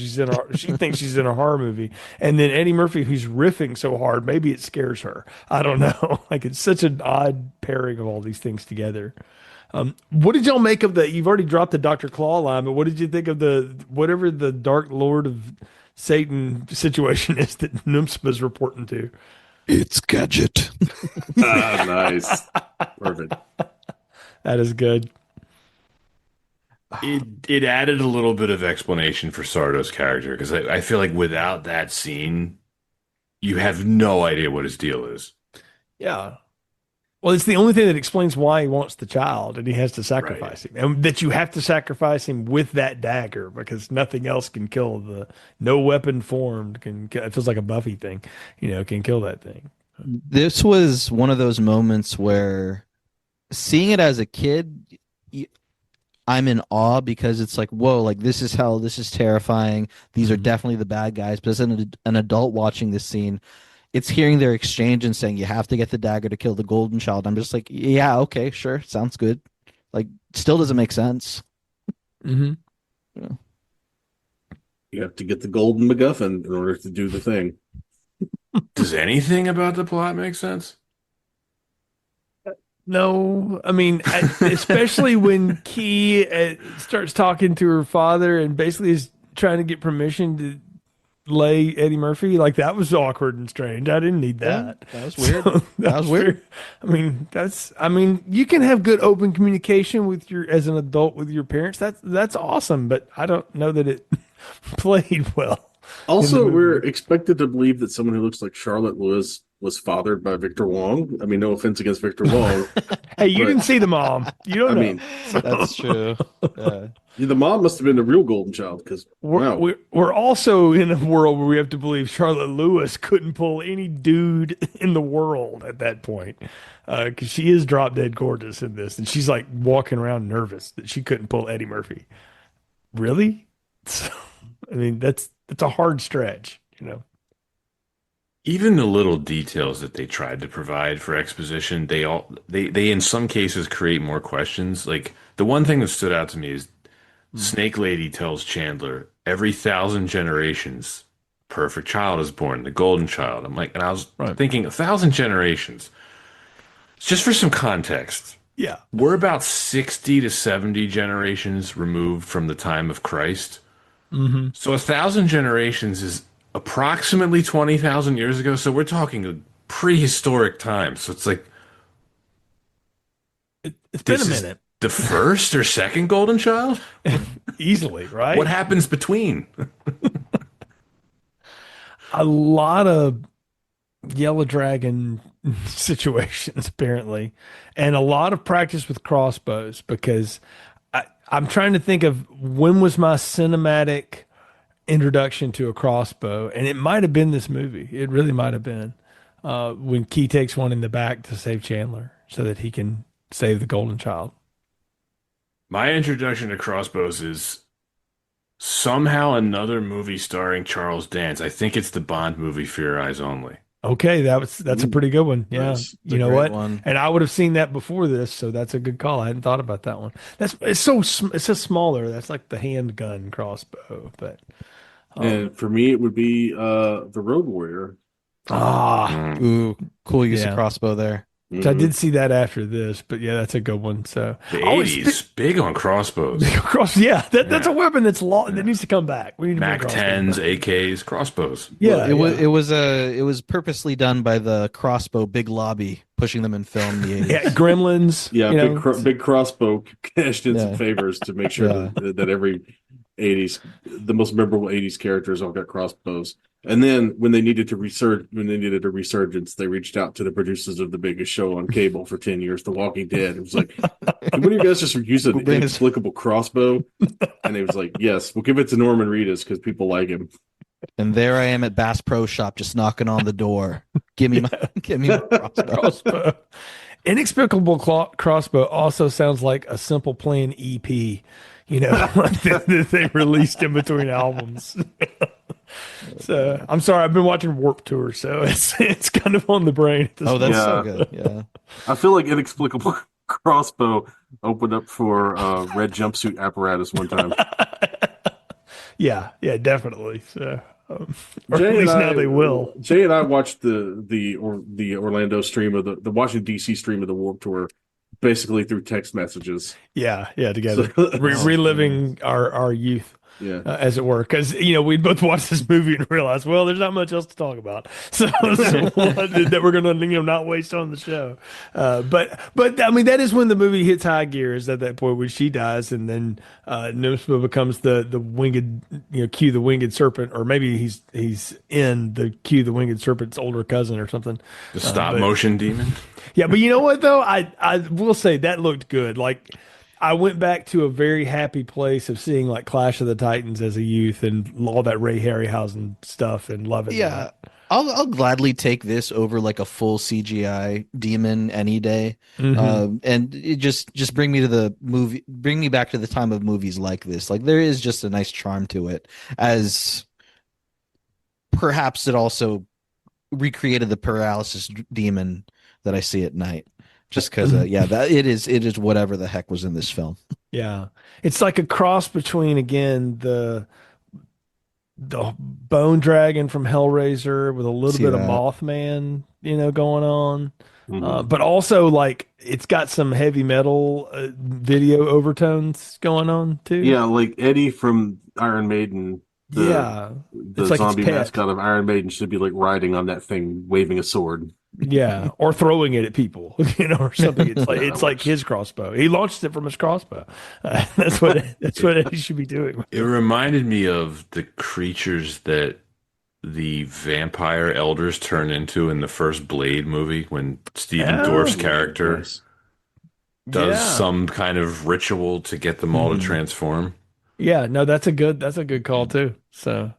she thinks she's in a horror movie, and then Eddie Murphy, who's riffing so hard, maybe it scares her. I don't know. Like it's such an odd pairing of all these things together. What did y'all make of you've already dropped the Dr. Claw line, but what did you think of whatever the Dark Lord of Satan situation is that Noomspa's reporting to? It's Gadget. Nice. Perfect. That is good. It added a little bit of explanation for Sardo's character because I feel like without that scene, you have no idea what his deal is. Yeah. Well, it's the only thing that explains why he wants the child and he has to sacrifice him, and that you have to sacrifice him with that dagger because nothing else can kill no weapon formed can kill. It feels like a Buffy thing, can kill that thing. This was one of those moments where seeing it as a kid, I'm in awe because it's like, whoa, like this is hell. This is terrifying. These are definitely the bad guys. But as an adult watching this scene, it's hearing their exchange and saying, you have to get the dagger to kill the golden child. I'm just like, yeah, okay, sure. Sounds good. Like, still doesn't make sense. Mm-hmm. Yeah. You have to get the golden MacGuffin in order to do the thing. Does anything about the plot make sense? No, I mean, especially when Key starts talking to her father and basically is trying to get permission to lay Eddie Murphy. Like that was awkward and strange. I didn't need that. Yeah, that was weird. So, that was weird. I mean, you can have good open communication as an adult with your parents. That's awesome, but I don't know that it played well. Also, we're expected to believe that someone who looks like Charlotte Lewis was fathered by Victor Wong. I mean, no offense against Victor Wong. Hey, you But, didn't see the mom. You don't I know. mean, That's true. Yeah. the mom must have been the real golden child because, wow. We're also in a world where we have to believe Charlotte Lewis couldn't pull any dude in the world at that point, because she is drop dead gorgeous in this, and she's like walking around nervous that she couldn't pull Eddie Murphy. Really? So, I mean, that's a hard stretch, you know. Even the little details that they tried to provide for exposition, they in some cases create more questions. Like the one thing that stood out to me is Snake Lady tells Chandler, every 1,000 generations, perfect child is born, the golden child. I'm like, and I was thinking 1,000 generations. Just for some context, Yeah. we're about 60 to 70 generations removed from the time of Christ. Mm-hmm. So 1,000 generations is approximately 20,000 years ago. So we're talking a prehistoric time. So it's like, It's been a this is minute. the first or second golden child? Easily, right? What happens between? A lot of Yellow Dragon situations, apparently, and a lot of practice with crossbows because I'm trying to think of when was my cinematic introduction to a crossbow, and it might have been this movie. It really might have been when Key takes one in the back to save Chandler so that he can save the golden child. My introduction to crossbows is somehow another movie starring Charles Dance. I think it's the Bond movie For Your Eyes Only. Okay, that's a pretty good one. Yeah, Nice. you know what? One. And I would have seen that before this, so that's a good call. I hadn't thought about that one. It's just smaller. That's like the handgun crossbow, but And for me, it would be the Road Warrior. Mm. Ooh, cool use Yeah. of crossbow there. so I Mhm. did see that after this. But yeah, that's a good one. So The I always 80s, big on crossbows. yeah, that's Yeah. a weapon that's that needs to come back. We need to bring Mac crossbows 10s, back. AKs, crossbows. Yeah, It was purposely done by the crossbow big lobby pushing them in film in the 80s. yeah, Gremlins. Yeah, you know, big crossbow cashed in some Yeah. favors to make sure Yeah. that every 80s, the most memorable 80s characters all got crossbows. And then when they needed a resurgence, they reached out to the producers of the biggest show on cable for 10 years, The Walking Dead. It was like, can one of you guys just use an Bring us- inexplicable crossbow? And it was like, yes, we'll give it to Norman Reedus because people like him. And there I am at Bass Pro Shop just knocking on the door. Give me my crossbow. crossbow. Inexplicable crossbow also sounds like a Simple Plan EP, you know, that they released in between albums. So I'm sorry, I've been watching Warped Tour, so it's kind of on the brain. At this Oh, that's Yeah. so good. Yeah. I feel like inexplicable crossbow opened up for red jumpsuit apparatus one time. yeah, definitely. So, or at Jay least and now they will. Jay and I watched the Orlando stream of the Washington DC stream of the Warped Tour, basically through text messages. Yeah, together, So- reliving our youth. Yeah. As it were, because we both watched this movie and realized, well, there's not much else to talk about, so that we're gonna not waste on the show. But I mean, that is when the movie hits high gear, is at that point when she dies, and then Nimspa becomes the winged, Q the winged serpent, or maybe he's in the Q the winged serpent's older cousin or something. The stop motion demon. Yeah, but you know what though, I will say that looked good. Like, I went back to a very happy place of seeing like Clash of the Titans as a youth and all that Ray Harryhausen stuff and loving Yeah. that. I'll gladly take this over like a full CGI demon any day. Mhm. And it just bring me back to the time of movies like this. Like, there is just a nice charm to it, as perhaps it also recreated the paralysis demon that I see at night. Just because, that it is whatever the heck was in this film. Yeah. It's like a cross between, again, the Bone Dragon from Hellraiser with a little See bit of that. Mothman, going on. Mhm. But also, like, it's got some heavy metal video overtones going on too. Yeah, like Eddie from Iron Maiden. Yeah. The It's like zombie it's pet. mascot of Iron Maiden should be like riding on that thing, waving a sword. Yeah, or throwing it at people, or something. It's like Yeah, it's that like works. his crossbow. He launched it from his crossbow. That's what he should be doing. It reminded me of the creatures that the vampire elders turn into in the first Blade movie when Stephen Oh, Dorff's character Nice. does Yeah. some kind of ritual to get them all to Mhm. transform. Yeah, no, that's a good call too. So,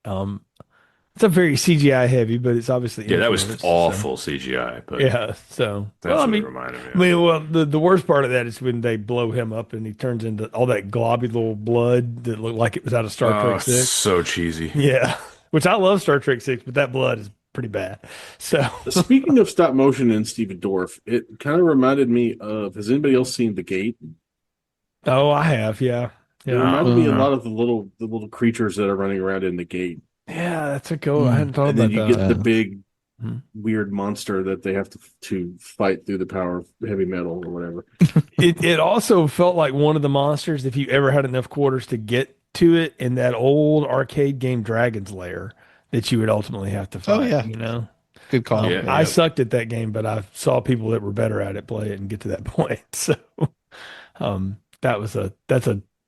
it's a very CGI heavy, but it's obviously Yeah, that was influenced. So, awful CGI, but yeah. So, that's well, I what it mean, reminded me I of. mean, well, the worst part of that is when they blow him up and he turns into all that globule blood that looked like it was out of Star Oh, Trek 6. so cheesy. Yeah, which I love Star Trek 6, but that blood is pretty bad. So, Speaking of stop motion and Stephen Dorff, it kind of reminded me of. Has anybody else seen The Gate? oh, I have, yeah, It yeah, reminded me a Uh, lot of the little creatures that are running around in The Gate, yeah. That's a go. I hadn't thought and then about you that. get the big Mhm. weird monster that they have to fight through the power of heavy metal or whatever. It also felt like one of the monsters if you ever had enough quarters to get to it in that old arcade game Dragon's Lair that you would ultimately have to fight. Oh, yeah. You know, Good call. Yeah. I sucked at that game, but I saw people that were better at it play it and get to that point. So,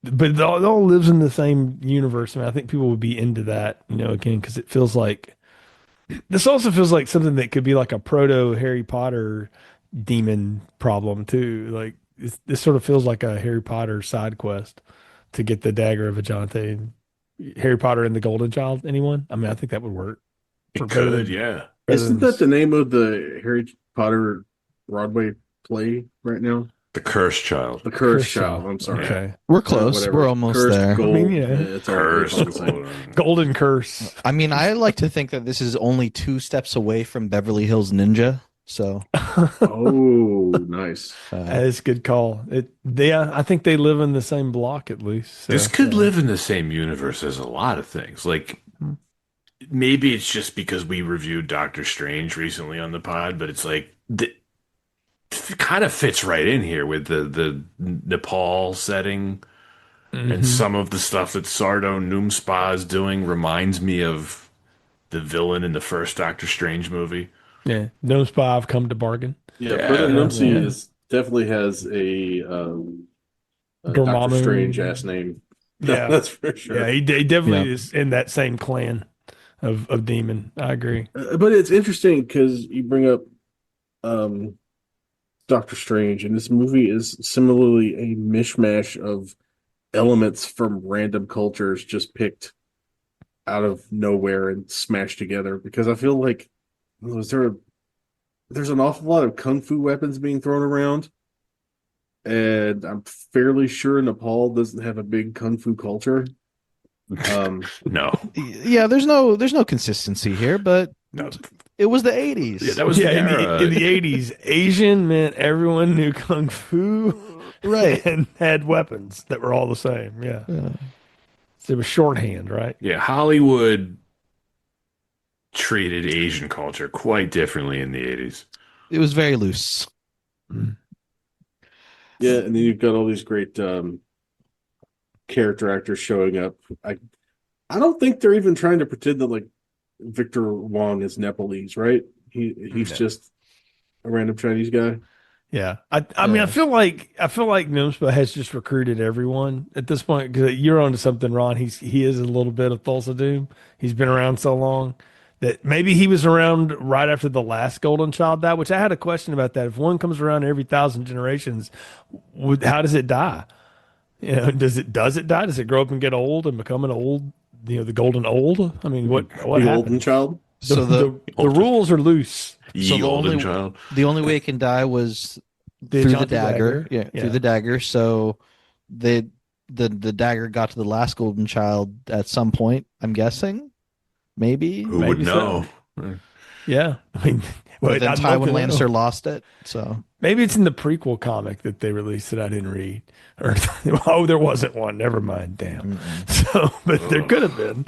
but it all lives in the same universe. I mean, I think people would be into that, you know, again, because it feels like this also feels like something that could be like a proto Harry Potter demon problem too. Like this sort of feels like a Harry Potter side quest to get the dagger of Ajante. Harry Potter and the Golden Child. Anyone? I mean, I think that would work. It better could, than- yeah. better Isn't than that the name of the Harry Potter Broadway play right now? The Cursed Child. The Cursed Cursed Child. Child. I'm sorry. Okay. We're close. Whatever. We're almost Cursed there. Gold. I mean, yeah. It's all Cursed. the same. Golden Curse. I mean, I like to think that this is only 2 steps away from Beverly Hills Ninja. So, Oh, nice. That is a good call. I think they live in the same block at least. So, This could yeah. live in the same universe as a lot of things. Like maybe it's just because we reviewed Doctor Strange recently on the pod, but it's like it kind of fits right in here with the Nepal setting and Mhm. some of the stuff that Sardo Noomspa is doing reminds me of the villain in the first Doctor Strange movie. Yeah, no spy. I've come to bargain. Yeah, Yeah, Brother Numsy yeah. is definitely has a Doctor Dormammu. Strange ass name. Yeah. That's for sure. Yeah, he definitely Yeah. is in that same clan of demon. I agree. But it's interesting because you bring up Doctor Strange, and this movie is similarly a mishmash of elements from random cultures just picked out of nowhere and smashed together. Because I feel like there's an awful lot of kung fu weapons being thrown around, and I'm fairly sure Nepal doesn't have a big kung fu culture. No, yeah, there's no consistency here, but no, it was the 80s. yeah, that was Yeah, the in era. the 80s, Asian meant everyone knew kung fu, Right. and had weapons that were all the same. Yeah, Yeah. so it was shorthand, right? Yeah, Hollywood treated Asian culture quite differently in the 80s. It was very loose. Yeah, and then you've got all these great character actors showing up. I don't think they're even trying to pretend that like Victor Wong is Nepalese, right? He's No. just a random Chinese guy. Yeah, I mean, Yeah. I feel like Numspa has just recruited everyone at this point. Because you're onto something, Ron. He is a little bit of Tulsa Doom. He's been around so long that maybe he was around right after the last Golden Child died. Which I had a question about that. If one comes around every 1,000 generations, how does it die? You know, does it die? Does it grow up and get old and become an old? You know, the golden old. I mean, what The Golden happens? Child. So the rules are loose. Ye the olden only- child. the only way it can die was The through the Ajante dagger. Yeah, Yeah. through the dagger. So the dagger got to the last golden child at some point, I'm guessing. Maybe. Who would Maybe know? Yeah, I mean, But then I'd love Tywin to know. Lannister lost it. So Maybe it's in the prequel comic that they released that I didn't read. Or there wasn't one. Never mind. Damn. So, but there could have been.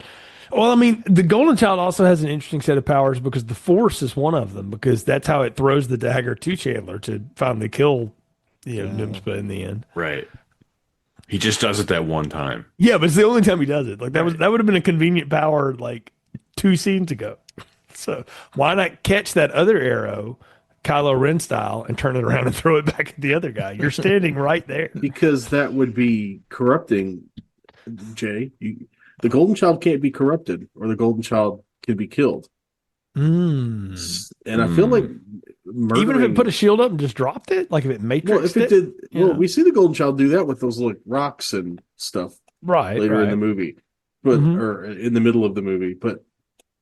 Well, I mean, the Golden Child also has an interesting set of powers because the Force is one of them. Because that's how it throws the dagger to Chandler to finally kill, Numspa in the end. Right. He just does it that one time. Yeah, but it's the only time he does it. Like that would have been a convenient power like 2 scenes ago. So why not catch that other arrow, Kylo Ren style, and turn it around and throw it back at the other guy? You're standing right there. Because that would be corrupting, Jay. The Golden Child can't be corrupted, or the Golden Child can be killed. Mm. And I feel like Even if it put murdering. a shield up and just dropped it, like if it Well, if matrixed it it, did, you well, know? we see the Golden Child do that with those like rocks and stuff Right, later in the right. movie, but Hmm. or in the middle of the movie. But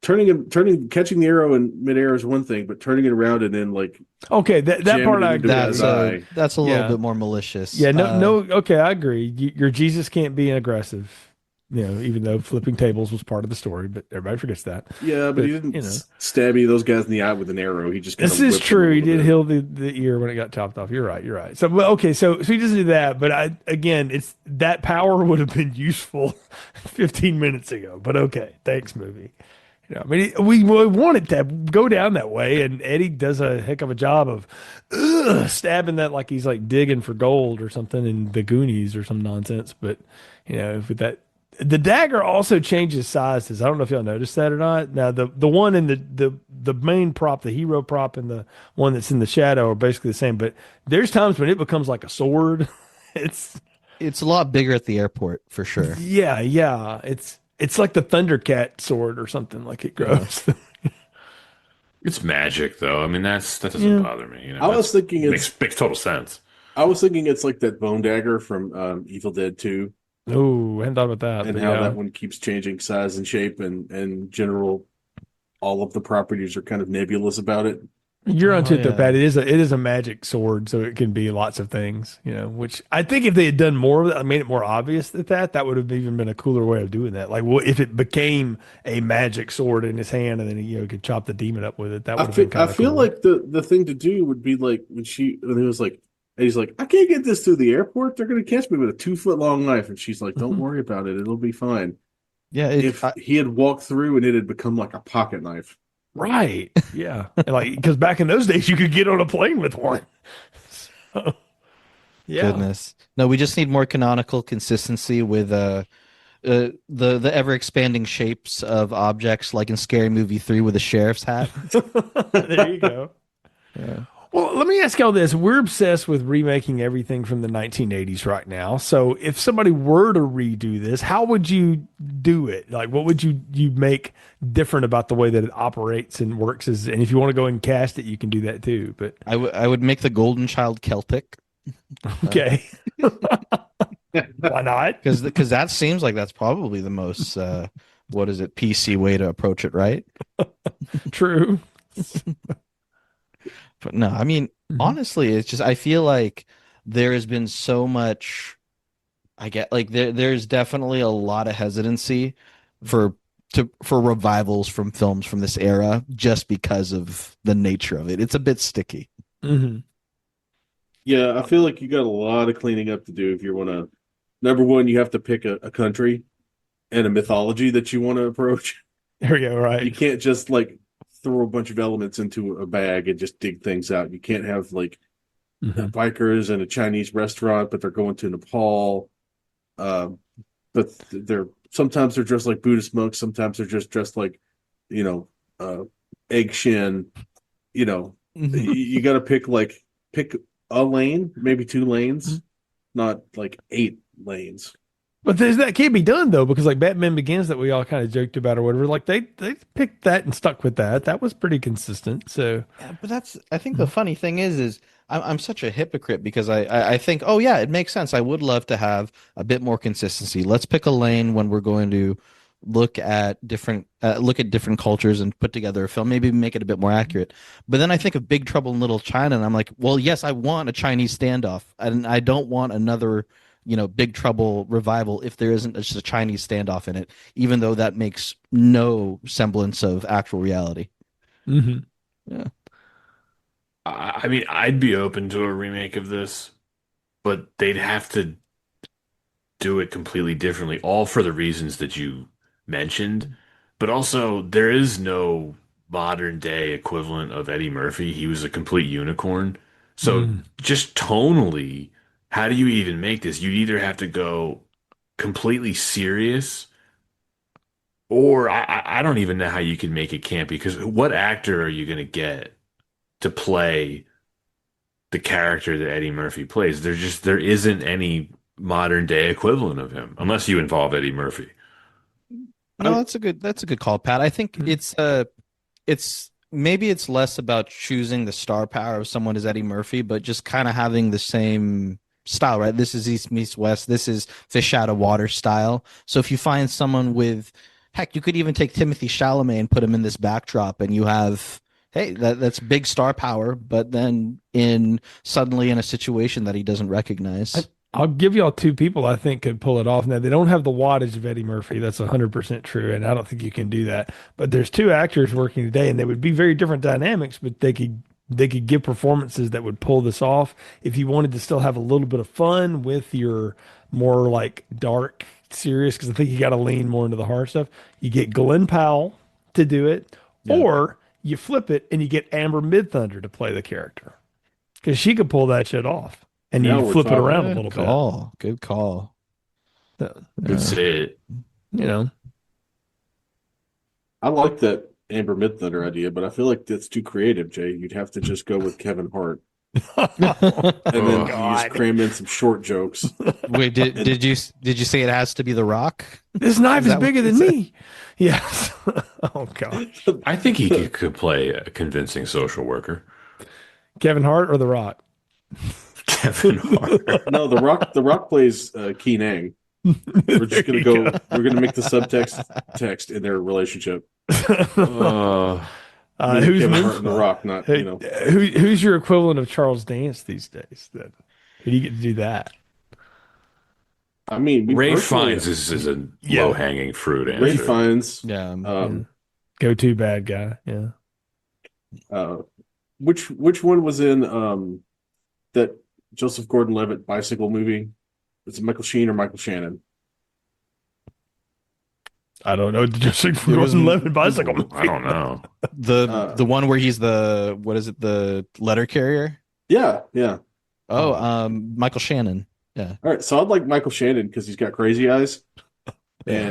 catching the arrow in midair is one thing, but turning it around and then like Okay, that jamming part it I into That's his agree. a eye. that's a little Yeah. bit more malicious. Yeah, no. Okay, I agree. Your Jesus can't be aggressive, even though flipping tables was part of the story, but everybody forgets that. Yeah, but he But didn't stab any of those guys in the eye with an arrow. He just kind this of is whipped them a true. He little did bit. heal the ear when it got chopped off. You're right. You're right. So, well, okay, so he doesn't do that, but it's that power would have been useful 15 minutes ago. But okay, thanks, movie. I mean, we wanted to go down that way, and Eddie does a heck of a job of stabbing that like he's like digging for gold or something in the Goonies or some nonsense. But with that, the dagger also changes sizes. I don't know if y'all noticed that or not. Now, the one in the main prop, the hero prop, and the one that's in the shadow are basically the same. But there's times when it becomes like a sword. It's It's a lot bigger at the airport for sure. yeah, yeah. It's like the Thundercat sword or something. Like it Yeah. grows. It's magic, though. I mean, that doesn't Yeah. bother me. I was That's thinking makes total sense. it's like that bone dagger from Evil Dead 2, Oh, I hadn't thought about that, and but how yeah, that one keeps changing size and shape, and general all of the properties are kind of nebulous about it. you're Oh onto it though, Pat. yeah. It is a magic sword, so it can be lots of things. Which I think if they had done more of it, made it more obvious that would have even been a cooler way of doing that. Like, well, if it became a magic sword in his hand, and then he could chop the demon up with it, that would have been I kind of feel cool. like the thing to do would be like when he was like, and he's like, I can't get this through the airport. They're gonna catch me with a 2 foot long knife, and she's like, don't Mhm. worry about it. It'll be fine. Yeah, If he had walked through and it had become like a pocket knife. Right? Yeah, and like because back in those days, you could get on a plane with one. So, yeah. goodness. No, we just need more canonical consistency with the ever expanding shapes of objects like in Scary Movie 3 with a sheriff's hat. There you go. Yeah. Well, let me ask y'all this. We're obsessed with remaking everything from the 1980s right now. So if somebody were to redo this, how would you do it? Like, what would you make different about the way that it operates and works? And if you want to go and cast it, you can do that too. But I would make the Golden Child Celtic. okay. Why not? Because that seems like that's probably the most what is it, PC way to approach it, right? True. But no, I mean, Mhm. honestly, it's just I feel like there has been so much. I get like there's definitely a lot of hesitancy for for revivals from films from this era just because of the nature of it. It's a bit sticky. Mhm. Yeah, I feel like you got a lot of cleaning up to do if you want to. Number one, you have to pick a country and a mythology that you want to approach. There we go. You Right. can't just like throw a bunch of elements into a bag and just dig things out. You can't have like Mhm. bikers in a Chinese restaurant, but they're going to Nepal. Um, but they're sometimes they're dressed like Buddhist monks. Sometimes they're just dressed like, you know, uh, egg shin. You know, you got to pick a lane, maybe 2 lanes, not like 8 lanes. But that can't be done though, because like Batman Begins that we all kind of joked about or whatever, like they picked that and stuck with that. That was pretty consistent. So Yeah, but I think the funny thing is I'm such a hypocrite because I think, oh yeah, it makes sense. I would love to have a bit more consistency. Let's pick a lane when we're going to look at different cultures and put together a film, maybe make it a bit more accurate. But then I think of Big Trouble in Little China, and I'm like, well, yes, I want a Chinese standoff, and I don't want another, Big Trouble revival if there isn't just a Chinese standoff in it, even though that makes no semblance of actual reality. mhm. Yeah. I mean, I'd be open to a remake of this, but they'd have to do it completely differently, all for the reasons that you mentioned. But also, there is no modern day equivalent of Eddie Murphy. He was a complete unicorn. So, Mm. just tonally, how do you even make this? You either have to go completely serious, or I don't even know how you can make it campy. Because what actor are you going to get to play the character that Eddie Murphy plays? There isn't any modern day equivalent of him unless you involve Eddie Murphy. No, that's a good call, Pat. I think it's maybe it's less about choosing the star power of someone as Eddie Murphy, but just kind of having the same style, right? This is East meets West. This is fish out of water style. So if you find someone with, heck, you could even take Timothy Chalamet and put him in this backdrop, and you have, hey, that's big star power, but then suddenly in a situation that he doesn't recognize. I'll give y'all two people I think could pull it off. Now, they don't have the wattage of Eddie Murphy. That's 100% true, and I don't think you can do that. But there's two actors working today, and they would be very different dynamics, but they could give performances that would pull this off. If you wanted to still have a little bit of fun with your more like dark, serious, because I think you got to lean more into the horror stuff, you get Glenn Powell to do it, or you flip it and you get Amber Midthunder to play the character, because she could pull that shit off. And Now you we're flip it talking. around a Good little call. Good call. bit. That's it. You know, I like that Amber Midthunder idea, but I feel like that's too creative, Jay. You'd have to just go with Kevin Hart, and then you just cram in some short jokes. Wait, did you say it has to be The Rock? this knife Is is that what bigger you than said? me. Yes. Oh God. I think he could play a convincing social worker. Kevin Hart or The Rock? Kevin Hart. No, The Rock plays Keenang. We're just gonna go. We're gonna make the subtext text in their relationship. Who's Kevin Hart and The Rock? Not who's your equivalent of Charles Dance these days? Then who do you get to do that? I mean, me Ray personally, Fiennes is a low hanging fruit answer. Ray Fiennes. Yeah. Go to bad guy. Yeah. Which one was in that Joseph Gordon-Levitt bicycle movie? Is it Michael Sheen or Michael Shannon? I don't know. Just like It was- 11 bicycle movie. I don't know. The one where he's the letter carrier? Yeah. Michael Shannon. Yeah. All right, so I'd like Michael Shannon because he's got crazy eyes, but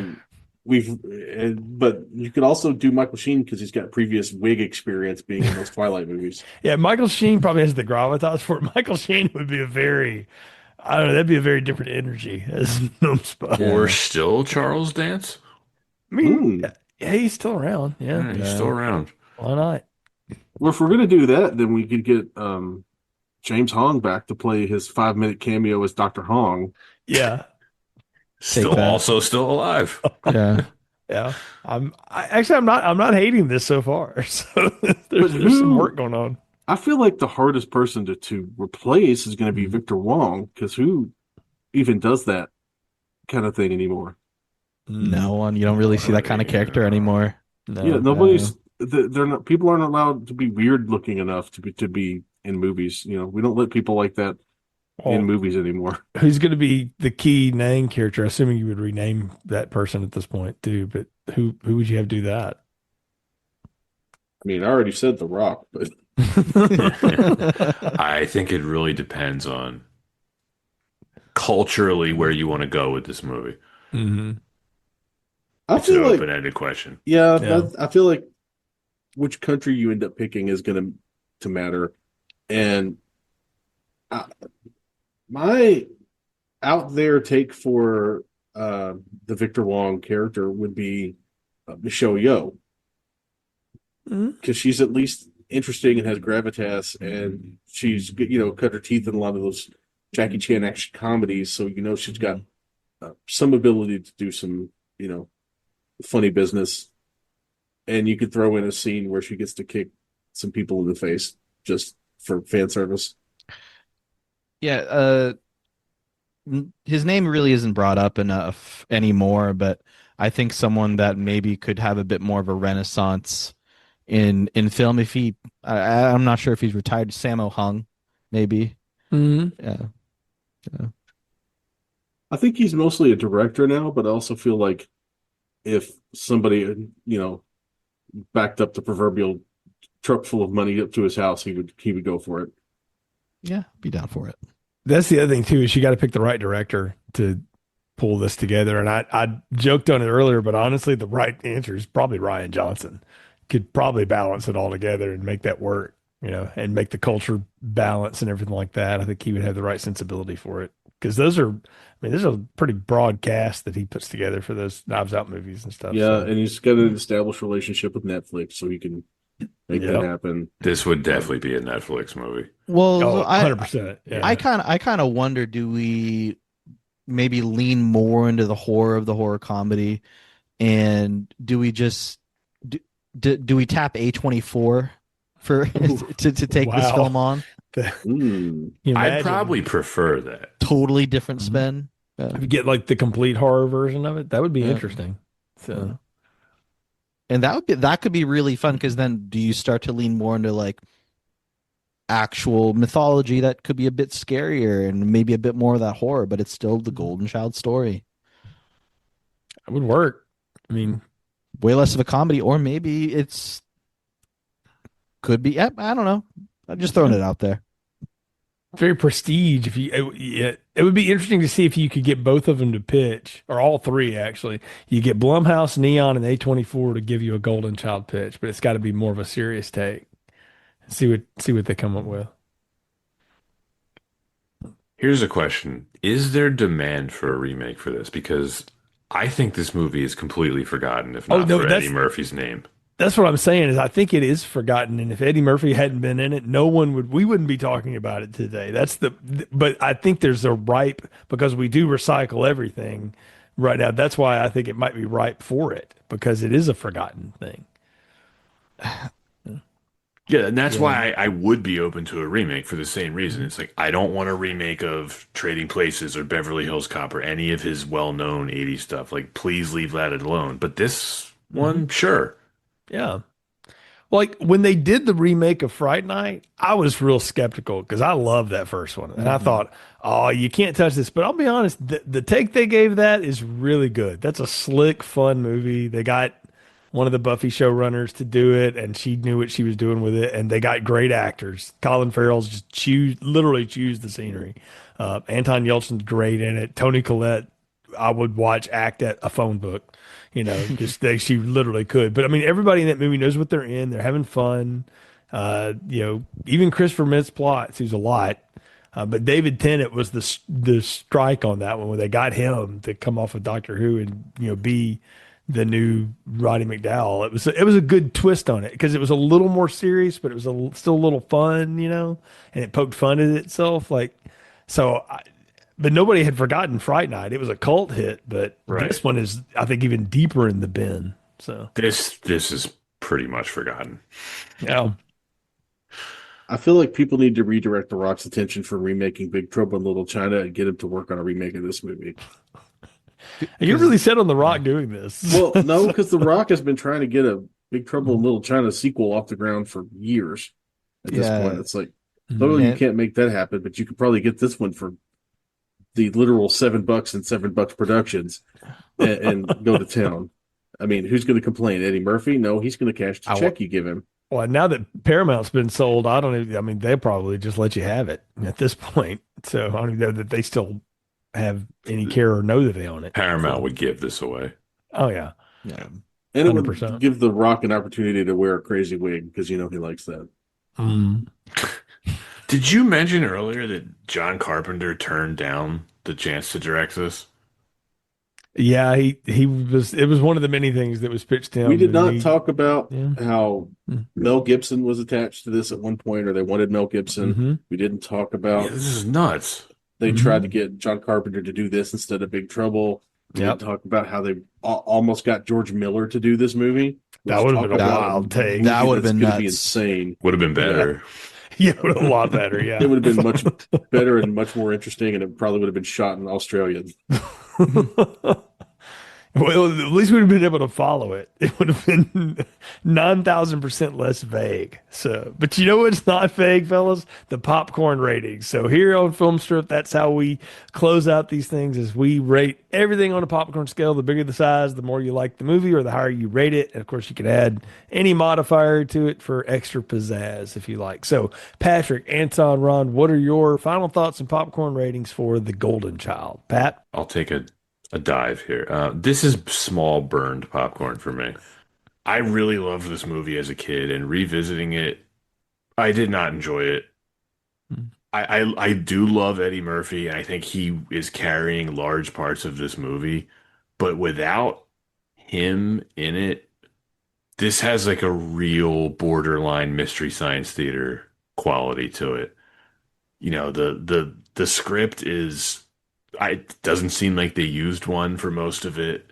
you could also do Michael Sheen because he's got previous wig experience being in those Twilight movies. Yeah, Michael Sheen probably has the gravitas for it. Michael Sheen would be I don't know, that'd be a very different energy as Numbspot. Yeah. Or still Charles Dance? I mean, yeah, he's still around. Yeah. Yeah, he's still around. Why not? Well, if we're gonna do that, then we could get James Hong back to play his 5-minute cameo as Dr. Hong. Yeah. Still still alive. Yeah. Yeah. I'm not hating this so far. So there's some work going on. I feel like the hardest person to replace is going to be Victor Wong, because who even does that kind of thing anymore? No one. You don't really see that kind of character anymore. No. Yeah, nobody's. They're not. People aren't allowed to be weird looking enough to be in movies. You know, we don't let people like that in movies anymore. Who's going to be the key name character? Assuming you would rename that person at this point too, but who would you have do that? I mean, I already said The Rock, but I think it really depends on culturally where you want to go with this movie. Mm-hmm. I It's an feel like open-ended question. Yeah. I feel like which country you end up picking is going to matter, and my out there take for the Victor Wong character would be Michelle Yeoh, because she's at least interesting and has gravitas, and she's cut her teeth in a lot of those Jackie Chan action comedies, so she's got some ability to do some funny business, and you could throw in a scene where she gets to kick some people in the face just for fan service. Yeah, his name really isn't brought up enough anymore, but I think someone that maybe could have a bit more of a renaissance in film, if I'm not sure if he's retired, Sammo Hung, maybe. Mm-hmm. Yeah. I think he's mostly a director now, but I also feel like if somebody, backed up the proverbial truck full of money up to his house, he would go for it. Yeah, be down for it. That's the other thing too, is you got to pick the right director to pull this together. And I joked on it earlier, but honestly, the right answer is probably Ryan Johnson. Could probably balance it all together and make that work, and make the culture balance and everything like that. I think he would have the right sensibility for it. because those are, I mean, there's a pretty broad cast that he puts together for those Knives Out movies and stuff. Yeah, So. and he's got an established relationship with Netflix, so he can make that Yep. happen. This would definitely be a Netflix movie. Well, Oh, I 100%. Yeah. I kind of wonder, do we maybe lean more into the horror of the horror comedy, and do we just do we tap A24 for to take this Wow. film on? Mm. You I'd imagine probably prefer that. Totally different Mhm. spin. Yeah. if you get like the complete horror version of it, that would be Yeah. interesting. So And that could be really fun, because then do you start to lean more into like actual mythology that could be a bit scarier and maybe a bit more of that horror, but it's still the Golden Child story. it would work. I mean, Way less of a comedy, or maybe it's could be. Yep, I don't know. I'm just throwing it out there. very prestige. If you, it would be interesting to see if you could get both of them to pitch, or all three actually. You get Blumhouse, Neon, and A24 to give you a Golden Child pitch, but it's got to be more of a serious take. See what they come up with. Here's a question. Is there demand for a remake for this? Because I think this movie is completely forgotten, if Oh, not no, for that's- Eddie Murphy's name. That's what I'm saying is I think it is forgotten, and if Eddie Murphy hadn't been in it, we wouldn't be talking about it today. But I think there's a ripe, because we do recycle everything right now. That's why I think it might be ripe for it, because it is a forgotten thing. Yeah, and that's why I would be open to a remake for the same reason. It's like, I don't want a remake of Trading Places or Beverly Hills Cop or any of his well-known 80s stuff. Like, please leave that alone. But this one, sure. Yeah. Well, like when they did the remake of Fright Night, I was real skeptical because I love that first one. And I thought, oh, you can't touch this. But I'll be honest, the take they gave that is really good. That's a slick, fun movie. They got one of the Buffy showrunners to do it, and she knew what she was doing with it. And they got great actors. Colin Farrell's just literally choose the scenery. Anton Yelchin's great in it. Toni Collette, I would watch act at a phone book. She literally could. But I mean, everybody in that movie knows what they're in. They're having fun. Even Christopher Mintz-Plasse, who's a lot. But David Tennant was the strike on that one, where they got him to come off of Doctor Who and be the new Roddy McDowall. It was a good twist on it, because it was a little more serious, but it was still a little fun, and it poked fun at itself. But nobody had forgotten Fright Night. It was a cult hit, but this one is, I think, even deeper in the bin. So This is pretty much forgotten. yeah, I feel like people need to redirect The Rock's attention from remaking Big Trouble in Little China and get him to work on a remake of this movie. you're really set on The Rock doing this. Well, no, because The Rock has been trying to get a Big Trouble in Little China sequel off the ground for years. At this point, it's like, totally, you can't make that happen, but you could probably get this one for the literal $7 and $7 productions and go to town. I mean, who's going to complain? Eddie Murphy? No, he's going to cash the check you give him. Well, now that Paramount's been sold, I mean, they'll probably just let you have it at this point. So I don't even know that they still have any care or know that they own it. Paramount would give this away. Oh, yeah. Yeah. And it 100%. would give The Rock an opportunity to wear a crazy wig, because he likes that. Did you mention earlier that John Carpenter turned down the chance to direct this? Yeah, he was. It was one of the many things that was pitched to him. We did not talk about Yeah. how Mel Gibson was attached to this at one point, or they wanted Mel Gibson. Mhm. We didn't talk Yeah, about this is nuts. they Mhm. tried to get John Carpenter to do this instead of Big Trouble. We Yep. didn't talk about how they almost got George Miller to do this movie. That would have been a Talk about wild take. That would have that's been gonna be nuts. insane. Would have been better. Yeah, it would have been a lot better. Yeah, It would have been much better and much more interesting, and it probably would have been shot in Australia. Well, at least we'd have been able to follow it. It would have been 9,000% less vague. So, but you know what's not vague, fellas? The popcorn ratings. So here on Film Strip, that's how we close out these things: is we rate everything on a popcorn scale. The bigger the size, the more you like the movie, or the higher you rate it. And of course, you can add any modifier to it for extra pizzazz if you like. So, Patrick, Anton, Ron, what are your final thoughts and popcorn ratings for The Golden Child? Pat? I'll take a dive here. This is small burned popcorn for me. I really loved this movie as a kid, and revisiting it, I did not enjoy it I do love Eddie Murphy, and I think he is carrying large parts of this movie. But without him in it, this has like a real borderline Mystery Science Theater quality to it. The script is, it doesn't seem like they used one for most of it.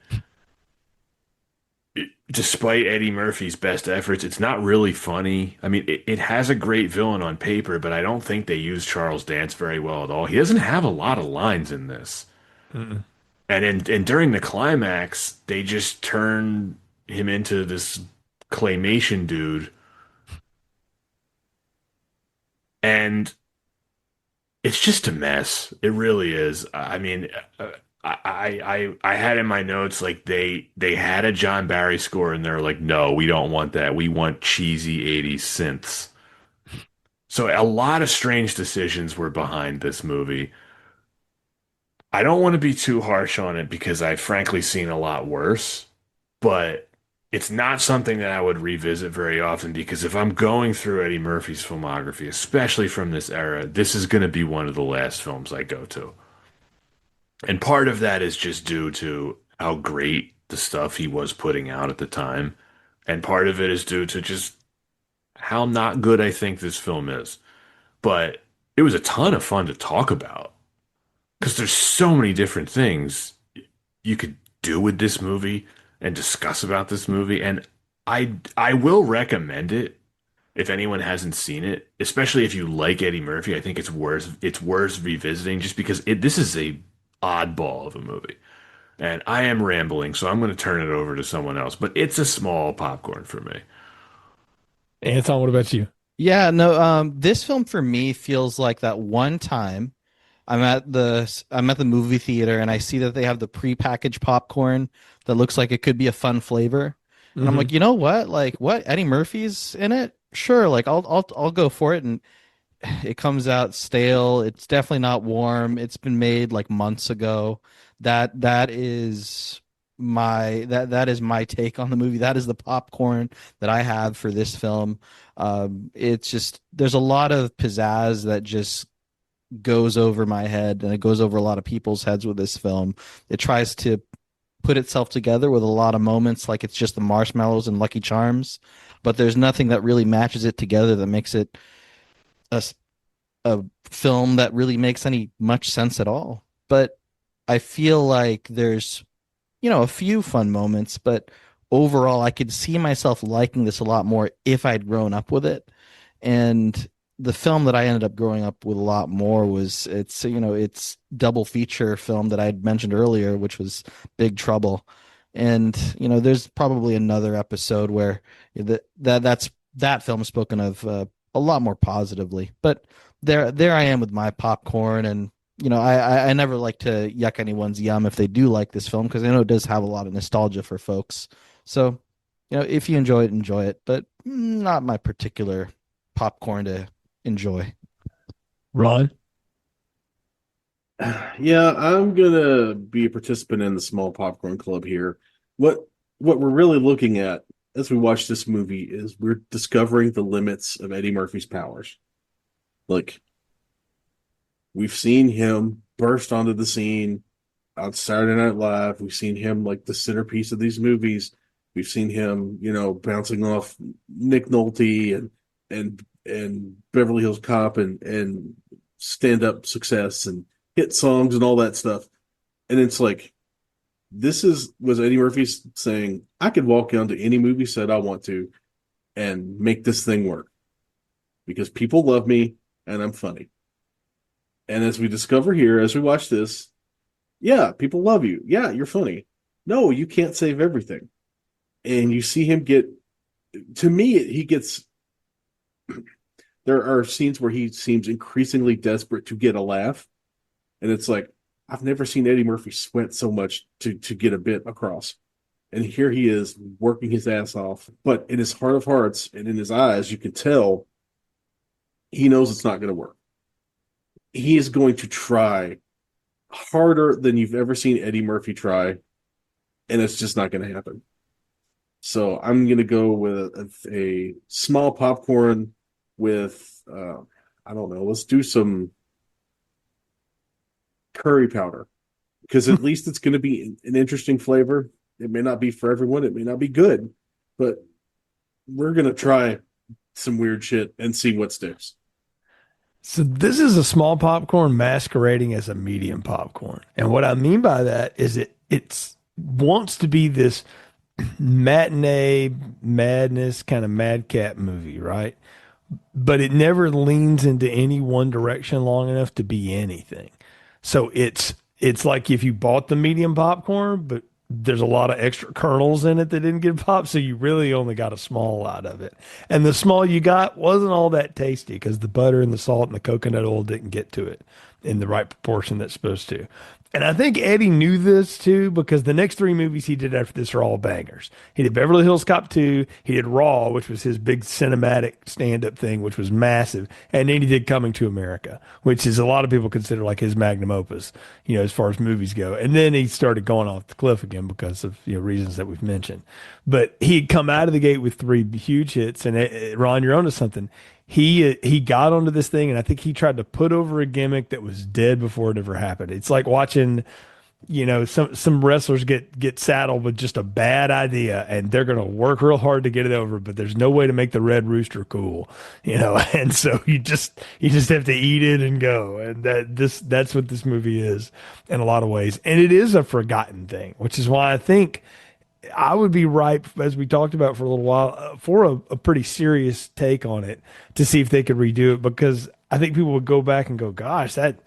Despite Eddie Murphy's best efforts, it's not really funny. I mean, it has a great villain on paper, but I don't think they use Charles Dance very well at all. He doesn't have a lot of lines in this. Mm-mm. And during the climax, they just turn him into this claymation dude. And it's just a mess. It really is. I mean, I had in my notes like they had a John Barry score and they're like, no, we don't want that. We want cheesy 80s synths. So a lot of strange decisions were behind this movie. I don't want to be too harsh on it because I've frankly seen a lot worse, but it's not something that I would revisit very often because if I'm going through Eddie Murphy's filmography, especially from this era, this is going to be one of the last films I go to. And part of that is just due to how great the stuff he was putting out at the time. And part of it is due to just how not good I think this film is. But it was a ton of fun to talk about because there's so many different things you could do with this movie and discuss about this movie. And I will recommend it if anyone hasn't seen it, especially if you like Eddie Murphy. I think it's worth revisiting just because this is a oddball of a movie. And I am rambling, so I'm going to turn it over to someone else. But it's a small popcorn for me. Anton, what about you? Yeah, no, this film for me feels like that one time I'm at the movie theater and I see that they have the prepackaged popcorn that looks like it could be a fun flavor. And I'm like, Hmm. you know what? Like what? Eddie Murphy's in it? Sure, like I'll go for it. And it comes out stale. It's definitely not warm. It's been made like months ago. That is my take on the movie. That is the popcorn that I have for this film. It's just there's a lot of pizzazz that just goes over my head and it goes over a lot of people's heads with this film. It tries to put itself together with a lot of moments like it's just the marshmallows and Lucky Charms, but there's nothing that really matches it together that makes it a, a film that really makes any much sense at all. But I feel like there's, a few fun moments, but overall I could see myself liking this a lot more if I'd grown up with it. And the film that I ended up growing up with a lot more was it's double feature film that I'd mentioned earlier, which was Big Trouble. And there's probably another episode where that film is spoken of a lot more positively. But there I am with my popcorn, and I never like to yuck anyone's yum if they do like this film because I know it does have a lot of nostalgia for folks. So if you enjoy it, but not my particular popcorn to enjoy. Ron? Yeah, I'm gonna be a participant in the small popcorn club here. What what we're really looking at as we watch this movie is we're discovering the limits of Eddie Murphy's powers. Like we've seen him burst onto the scene on Saturday Night Live. We've seen him like the centerpiece of these movies. We've seen him, bouncing off Nick Nolte and Beverly Hills Cop and stand up success and hit songs and all that stuff. And it's like was Eddie Murphy saying, I could walk onto any movie set I want to and make this thing work because people love me and I'm funny. And as we discover here, as we watch this, yeah, people love you. Yeah, you're funny. No, you can't save everything. And you see him to me, he gets, there are scenes where he seems increasingly desperate to get a laugh. And it's like, I've never seen Eddie Murphy sweat so much to get a bit across. And here he is working his ass off. But in his heart of hearts and in his eyes, you can tell he knows it's not going to work. He is going to try harder than you've ever seen Eddie Murphy try, and it's just not going to happen. So I'm going to go with a small popcorn with I don't know, let's do some curry powder because at least it's going to be an interesting flavor. It may not be for everyone, it may not be good, but we're going to try some weird shit and see what sticks. So this is a small popcorn masquerading as a medium popcorn. And what I mean by that is it's wants to be this matinee madness kind of madcap movie, right? But it never leans into any one direction long enough to be anything. So it's like if you bought the medium popcorn, but there's a lot of extra kernels in it that didn't get popped, so you really only got a small out of it. And the small you got wasn't all that tasty because the butter and the salt and the coconut oil didn't get to it in the right proportion that's supposed to. And I think Eddie knew this too because the next three movies he did after this are all bangers. He did Beverly Hills Cop 2, he did Raw, which was his big cinematic stand-up thing, which was massive, and then he did Coming to America, which is a lot of people consider like his magnum opus, as far as movies go. And then he started going off the cliff again because of reasons that we've mentioned. But he had come out of the gate with three huge hits, and Ron, you're onto something. He got onto this thing, and I think he tried to put over a gimmick that was dead before it ever happened. It's like watching, some wrestlers get saddled with just a bad idea, and they're going to work real hard to get it over, but there's no way to make the Red Rooster cool, And so you just have to eat it and go, and that's what this movie is in a lot of ways, and it is a forgotten thing, which is why I think I would be ripe, as we talked about for a little while, for a pretty serious take on it to see if they could redo it, because I think people would go back and go, gosh, that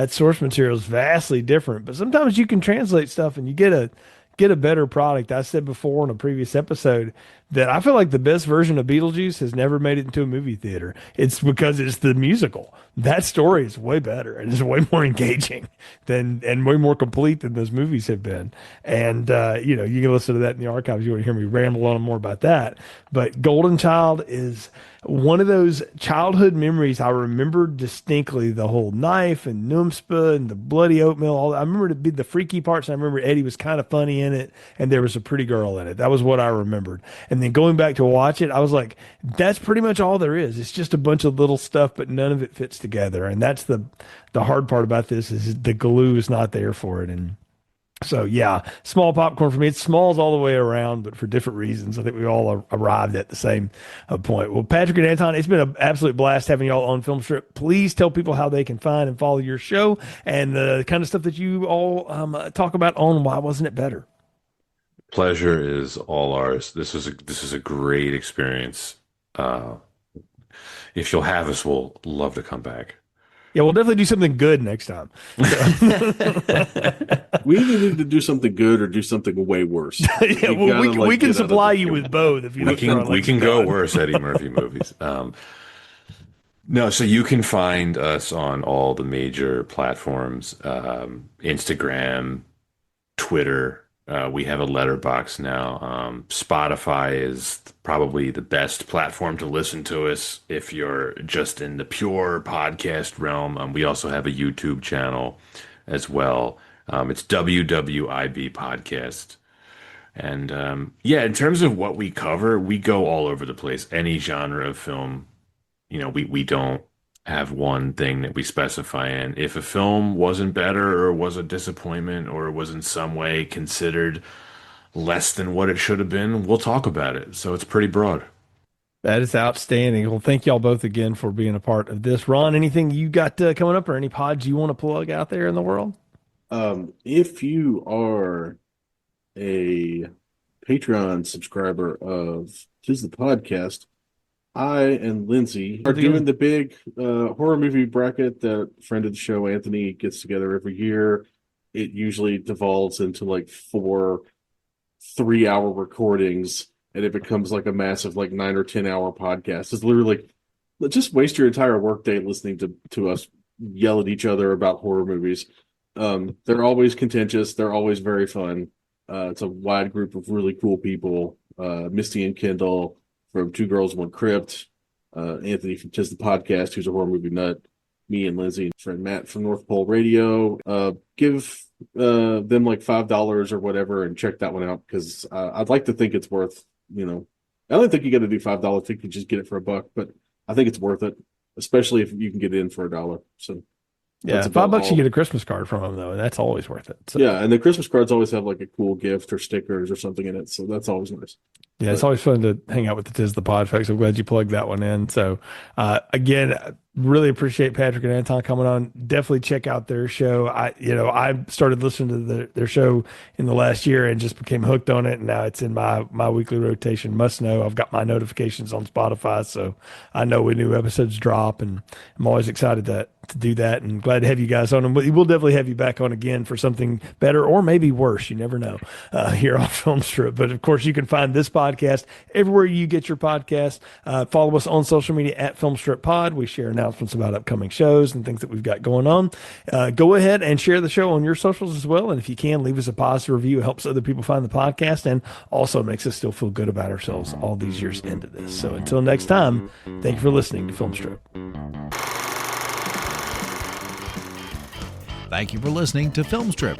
source material is vastly different. But sometimes you can translate stuff and you get a better product. I said before in a previous episode that I feel like the best version of Beetlejuice has never made it into a movie theater. It's because it's the musical. That story is way better and is way more engaging and way more complete than those movies have been. And you can listen to that in the archives. You want to hear me ramble on more about that. But Golden Child is one of those childhood memories I remember distinctly. The whole knife and Noomspa and the bloody oatmeal. I remember the freaky parts. And I remember Eddie was kind of funny in it, and there was a pretty girl in it. That was what I remembered. And then going back to watch it, I was like, that's pretty much all there is. It's just a bunch of little stuff, but none of it fits together. And that's the hard part about this is the glue is not there for it. And so, yeah, small popcorn for me. It's smalls all the way around, but for different reasons. I think we all arrived at the same point. Well, Patrick and Anton, it's been an absolute blast having y'all on Film Strip. Please tell people how they can find and follow your show and the kind of stuff that you all talk about on Why Wasn't It Better? Pleasure is all ours. This is a great experience. If you'll have us, we'll love to come back. Yeah, we'll definitely do something good next time. We either need to do something good or do something way worse. Yeah, well, we can supply you with both if you we can go worse Eddie Murphy movies. No, so you can find us on all the major platforms, Instagram, Twitter. We have a letterbox now. Spotify is probably the best platform to listen to us if you're just in the pure podcast realm. We also have a YouTube channel as well. It's WWIB Podcast. And in terms of what we cover, we go all over the place. Any genre of film, we don't have one thing that we specify in. If a film wasn't better or was a disappointment or was in some way considered less than what it should have been, we'll talk about it. So it's pretty broad. That is outstanding. Well, thank y'all both again for being a part of this. Ron, anything you got coming up or any pods you want to plug out there in the world? If you are a Patreon subscriber of Tis the Podcast, I and Lindsay are doing the big horror movie bracket that a friend of the show, Anthony, gets together every year. It usually devolves into like 4 3-hour recordings, and it becomes like a massive 9 or 10-hour podcast. It's literally just waste your entire workday listening to us yell at each other about horror movies. They're always contentious. They're always very fun. It's a wide group of really cool people. Misty and Kendall from Two Girls, One Crypt, Anthony from Tis the Podcast, who's a horror movie nut, me and Lindsay and friend Matt from North Pole Radio. Give them $5 or whatever and check that one out because I'd like to think it's worth, I don't think you got to do $5. I think you just get it for $1, but I think it's worth it, especially if you can get in for $1. So Yeah, that's about $5 you all. get a Christmas card from them though, and that's always worth it. So, Yeah, and the Christmas cards always have like a cool gift or stickers or something in it, so that's always nice. yeah, it's But always fun to hang out with the Tis the Pod folks. I'm glad you plugged that one in. So, again, really appreciate Patrick and Anton coming on. Definitely check out their show. I started listening to their show in the last year and just became hooked on it. And now it's in my weekly rotation. Must know. I've got my notifications on Spotify, so I know when new episodes drop, and I'm always excited to do that. And glad to have you guys on. And we'll definitely have you back on again for something better or maybe worse. You never know here on Film Strip. But of course, you can find this podcast everywhere you get your podcast. Follow us on social media at Film Strip Pod. We share announcements about upcoming shows and things that we've got going on. Go ahead and share the show on your socials as well. And if you can, leave us a positive review. It helps other people find the podcast and also makes us still feel good about ourselves all these years into this. So until next time, thank you for listening to Film Strip. Thank you for listening to Film Strip.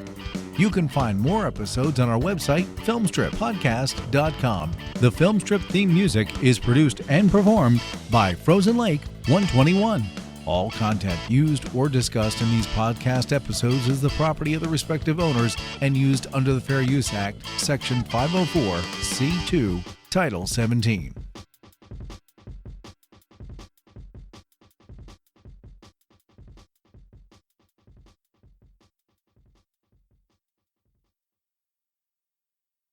You can find more episodes on our website, filmstrippodcast.com. The Film Strip theme music is produced and performed by Frozen Lake 121. All content used or discussed in these podcast episodes is the property of the respective owners and used under the Fair Use Act, Section 504, C2, Title 17.